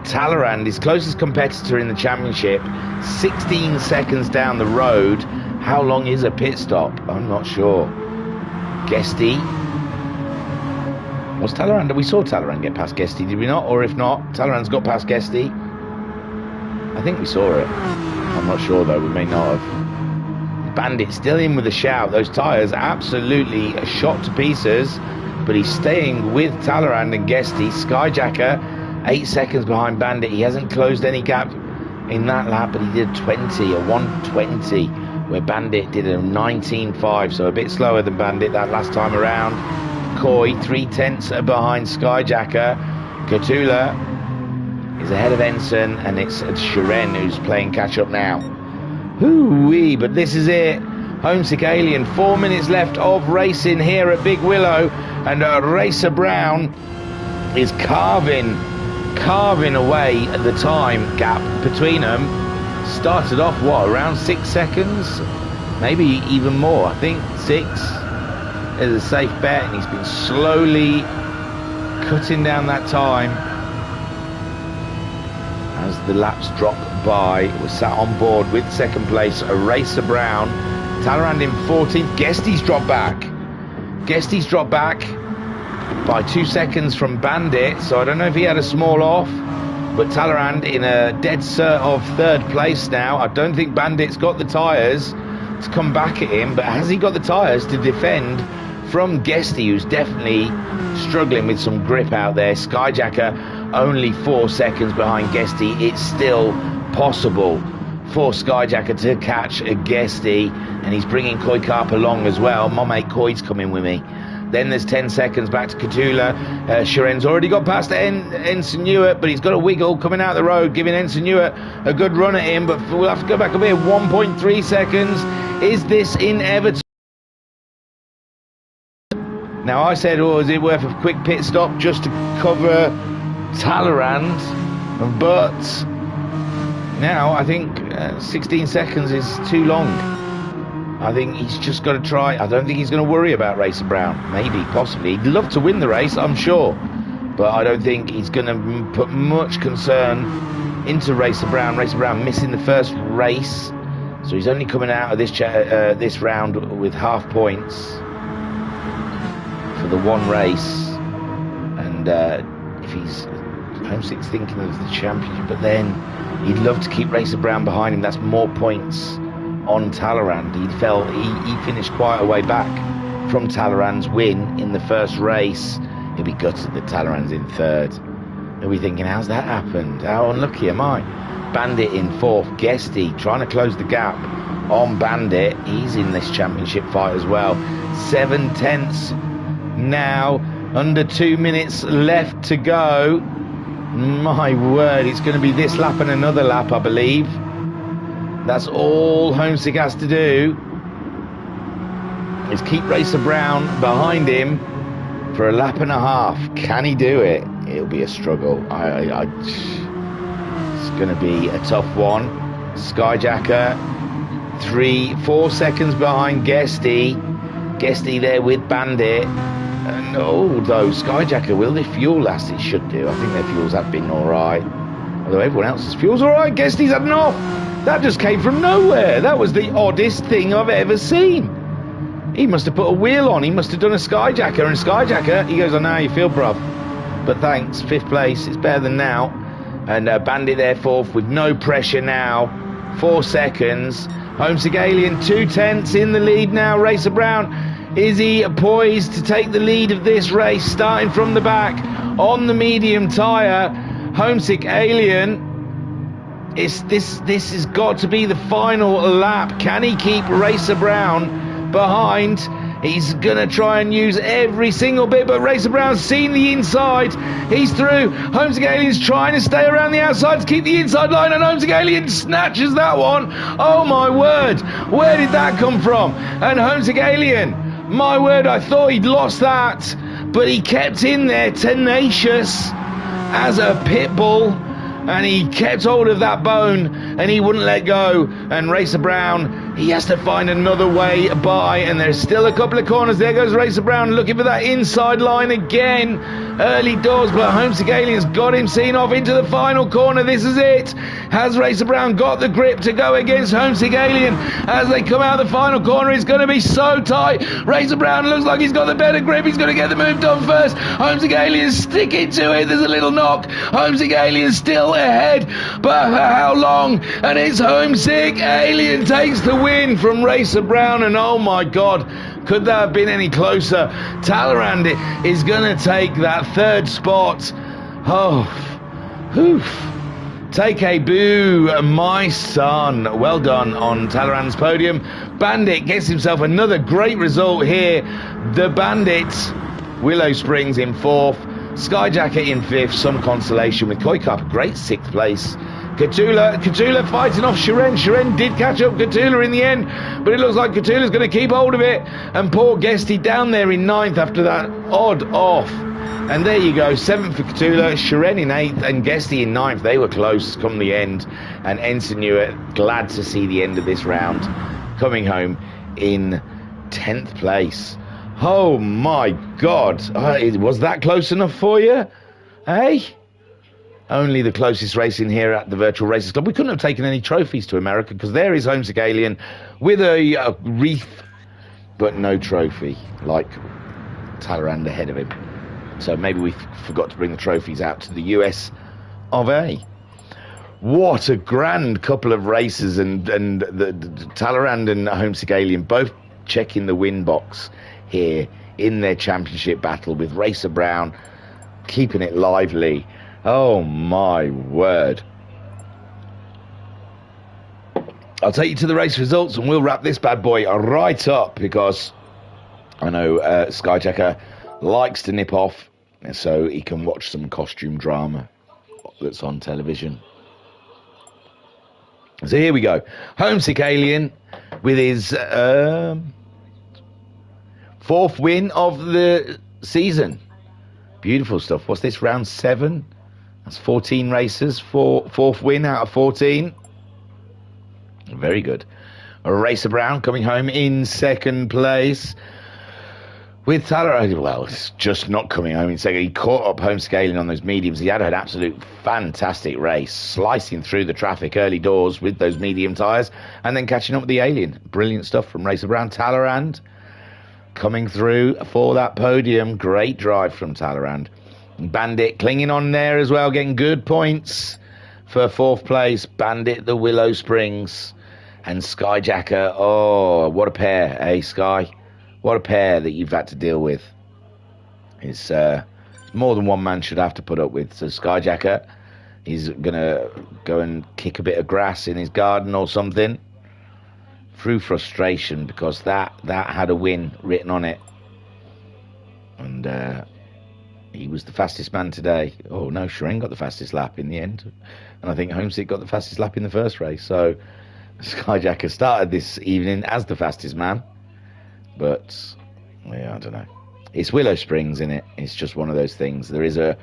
Talleyrand, his closest competitor in the championship, 16 seconds down the road. How long is a pit stop? I'm not sure. Guesty. Was Talleyrand? We saw Talleyrand get past Guesty, did we not? Or if not, Talleyrand's got past Guesty. I think we saw it. I'm not sure though, we may not have. Bandit still in with a shout. Those tyres absolutely shot to pieces, but he's staying with Talleyrand and Guesty. Skyjacker 8 seconds behind Bandit. He hasn't closed any gap in that lap, but he did 20, a 120, where Bandit did a 19.5, so a bit slower than Bandit that last time around. Coy 3/10 behind Skyjacker. Cthulhu is ahead of Ensign, and it's Shiren who's playing catch up now. Hoo-wee, but this is it. Homesick Alien, 4 minutes left of racing here at Big Willow, and Racer Brown is carving away at the time gap between them. Started off, what, around 6 seconds? Maybe even more, I think 6 is a safe bet, and he's been slowly cutting down that time as the laps drop by. We're sat on board with second place, Racer Brown. Talleyrand in 14th. Guesty's dropped back. Guesty's dropped back by 2 seconds from Bandit, so I don't know if he had a small off, but Talleyrand in a dead cert of third place now. I don't think Bandit's got the tyres to come back at him, but has he got the tyres to defend from Guesty, who's definitely struggling with some grip out there? Skyjacker only 4 seconds behind Guesty. It's still possible for Skyjacker to catch a Guesty, and he's bringing Kuykart along as well. My mate Coy's coming with me. Then there's 10 seconds back to Cthulhu. Shiren's already got past Ensign Ewart, but he's got a wiggle coming out the road, giving Ensign Ewart a good run at him, but we'll have to go back up here. 1.3 seconds. Is this inevitable? Now, I said, oh, is it worth a quick pit stop just to cover Talleyrand? But now I think 16 seconds is too long. I think he's just got to try. I don't think he's going to worry about Racer Brown. Maybe, possibly. He'd love to win the race, I'm sure. But I don't think he's going to put much concern into Racer Brown. Racer Brown missing the first race. So he's only coming out of this round with half points for the one race. And if he's Homesick's thinking of the championship, but then he'd love to keep Racer Brown behind him. That's more points on Talleyrand. He finished quite a way back from Talleyrand's win in the first race. He'll be gutted that Talleyrand's in third. He'll be thinking, how's that happened? How unlucky am I? Bandit in fourth. Guesty trying to close the gap on Bandit. He's in this championship fight as well. 7/10 now. Under 2 minutes left to go. My word, it's going to be this lap and another lap, I believe. That's all Homesick has to do, is keep Racer Brown behind him for a lap and a half. Can he do it? It'll be a struggle. It's going to be a tough one. Skyjacker 4 seconds behind Guesty. Guesty there with Bandit. And although Skyjacker, will their fuel last? It should do. I think their fuels have been alright. Although everyone else's fuel's alright. Guesty's had enough. That just came from nowhere. That was the oddest thing I've ever seen. He must have put a wheel on. He must have done a Skyjacker. And Skyjacker, he goes, I know how you feel, bruv. But thanks, 5th place. It's better than now. And Bandit there 4th with no pressure now. 4 seconds. Homesick Alien 2/10 in the lead now. Racer Brown, is he poised to take the lead of this race? Starting from the back on the medium tyre. Homesick Alien. This has got to be the final lap. Can he keep Racer Brown behind? He's going to try and use every single bit, but Racer Brown's seen the inside. He's through. Homesick Alien's trying to stay around the outside to keep the inside line, and Homesick Alien snatches that one. Oh, my word. Where did that come from? And Homesick Alien, my word, I thought he'd lost that, but he kept in there, tenacious as a pit bull. And he kept hold of that bone and he wouldn't let go. And Racer Brown, he has to find another way by. And there's still a couple of corners. There goes Racer Brown looking for that inside line again. Early doors, but Homesick Alien's got him seen off into the final corner. This is it. Has Racer Brown got the grip to go against Homesick Alien? As they come out the final corner, it's going to be so tight. Racer Brown looks like he's got the better grip. He's going to get the move done first. Homesick Alien sticking to it. There's a little knock. Homesick Alien still ahead, but for how long? And it's Homesick Alien takes the win from Racer Brown. And oh my God, could that have been any closer? Talleyrand is going to take that 3rd spot. Oh, oof. Take a boo, my son. Well done on Talleyrand's podium. Bandit gets himself another great result here. The Bandit, Willow Springs in 4th. Skyjacker in 5th. Some consolation with Koi Cup. Great 6th place. Katula fighting off Shiren. Shiren did catch up Katula in the end, but it looks like Katula's going to keep hold of it. And poor Guesty down there in 9th after that odd off. And there you go, 7th for Katula, Shiren in 8th, and Guesty in 9th. They were close come the end. And Ensign Newitt, glad to see the end of this round, coming home in 10th place. Oh my God, was that close enough for you? Hey? Only the closest race in here at the Virtual Racers Club. We couldn't have taken any trophies to America because there is Homesick Alien with a wreath, but no trophy, like Talleyrand ahead of him. So maybe we forgot to bring the trophies out to the US of A. What a grand couple of races, and the Talleyrand and Homesick Alien both checking the win box here in their championship battle, with Racer Brown keeping it lively. Oh my word. I'll take you to the race results and we'll wrap this bad boy right up, because I know Skyjacker likes to nip off so he can watch some costume drama that's on television. So here we go. Homesick Alien with his 4th win of the season. Beautiful stuff. What's this, round 7? That's 14 races, 4th win out of 14. Very good. Racer Brown coming home in 2nd place. With Talleyrand, well, it's just not coming home in 2nd. He caught up Homesick Alien on those mediums. He had an absolute fantastic race, slicing through the traffic early doors with those medium tyres, and then catching up with the Alien. Brilliant stuff from Racer Brown. Talleyrand coming through for that podium. Great drive from Talleyrand. Bandit clinging on there as well, getting good points for 4th place. Bandit, the Willow Springs, and Skyjacker. Oh, what a pair, eh, Sky? What a pair that you've had to deal with. It's more than one man should have to put up with. So Skyjacker, he's going to go and kick a bit of grass in his garden or something through frustration, because that had a win written on it. And he was the fastest man today. Oh no, Shiren got the fastest lap in the end, and I think Homesick got the fastest lap in the first race. So Skyjacker started this evening as the fastest man, but yeah, I don't know. It's Willow Springs in it. It's just one of those things. There is a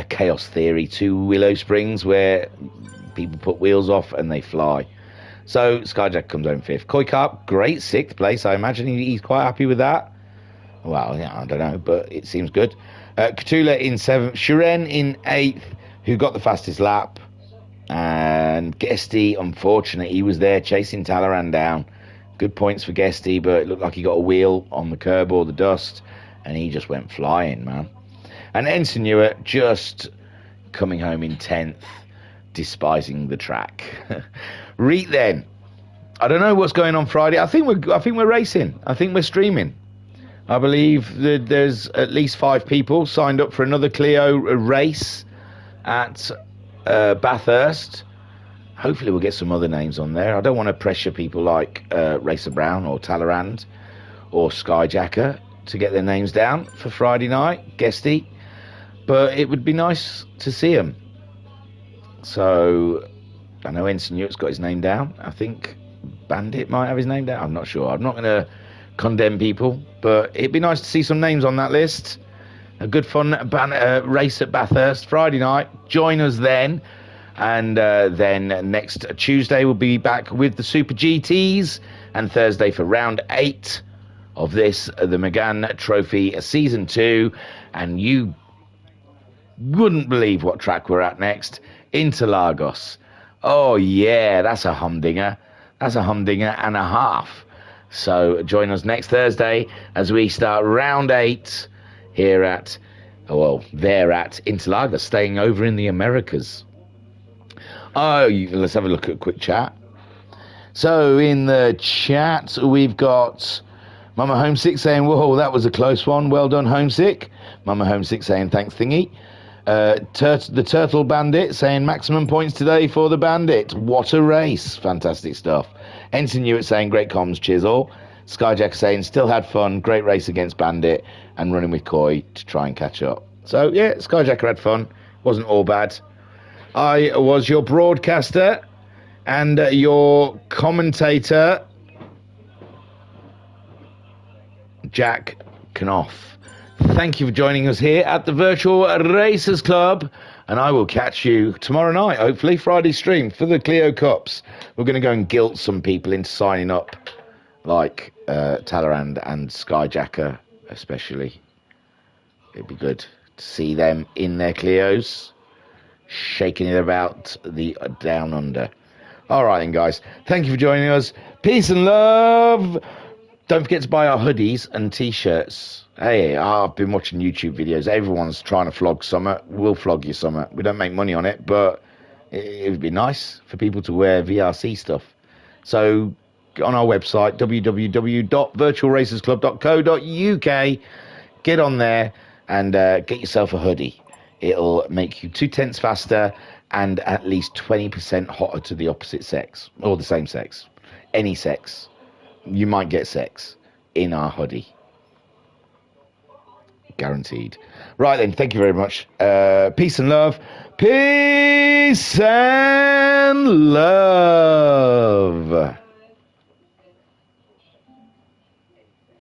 chaos theory to Willow Springs where people put wheels off and they fly. So Skyjack comes home 5th. Koi Carp, great 6th place. I imagine he's quite happy with that. Well, yeah, I don't know, but it seems good. Katula in 7th. Shiren in 8th, who got the fastest lap. And Guesty, unfortunately, he was there chasing Talaran down. Good points for Guesty, but it looked like he got a wheel on the curb or the dust, and he just went flying, man. And Ensign Newer just coming home in 10th, despising the track. Reet then. I don't know what's going on Friday. I think we're racing. I think we're streaming. I believe that there's at least 5 people signed up for another Clio race at Bathurst. Hopefully we'll get some other names on there. I don't want to pressure people like Racer Brown or Talleyrand or Skyjacker to get their names down for Friday night, Guesty. But it would be nice to see them. So I know Ensign Newart's got his name down. I think Bandit might have his name down. I'm not sure. I'm not going to condemn people, but it'd be nice to see some names on that list. A good fun race at Bathurst Friday night. Join us then. And then next Tuesday we'll be back with the Super GTs, and Thursday for round 8 of this, the Megane Trophy Season 2. And you wouldn't believe what track we're at next. Interlagos. Oh yeah, that's a humdinger. That's a humdinger and a half. So join us next Thursday as we start round 8 here at, they're at Interlagos, staying over in the Americas. Let's have a look at a quick chat. So in the chat we've got Mama Homesick saying, whoa, that was a close one. Well done, Homesick. Mama Homesick saying, thanks, Thingy. The Turtle Bandit saying, maximum points today for the Bandit. What a race. Fantastic stuff. Ensign Newitt saying, great comms, cheers all. Skyjack saying, still had fun. Great race against Bandit and running with Koi to try and catch up. So, yeah, Skyjacker had fun. Wasn't all bad. I was your broadcaster and your commentator, Jack Knopf. Thank you for joining us here at the Virtual Racers Club, and I will catch you tomorrow night, hopefully, Friday stream for the Clio Cups. We're going to go and guilt some people into signing up, like Talleyrand and Skyjacker especially. It'd be good to see them in their Clios, shaking it about the down under. All right then, guys. Thank you for joining us. Peace and love. Don't forget to buy our hoodies and T-shirts. Hey, I've been watching YouTube videos. Everyone's trying to flog summer. We'll flog you summer. We don't make money on it, but it would be nice for people to wear VRC stuff. So on our website, www.virtualracersclub.co.uk, get on there and get yourself a hoodie. It'll make you 2 tenths faster and at least 20% hotter to the opposite sex, or the same sex. Any sex. You might get sex in our hoodie. Guaranteed. Right then, thank you very much. Peace and love. Peace and love.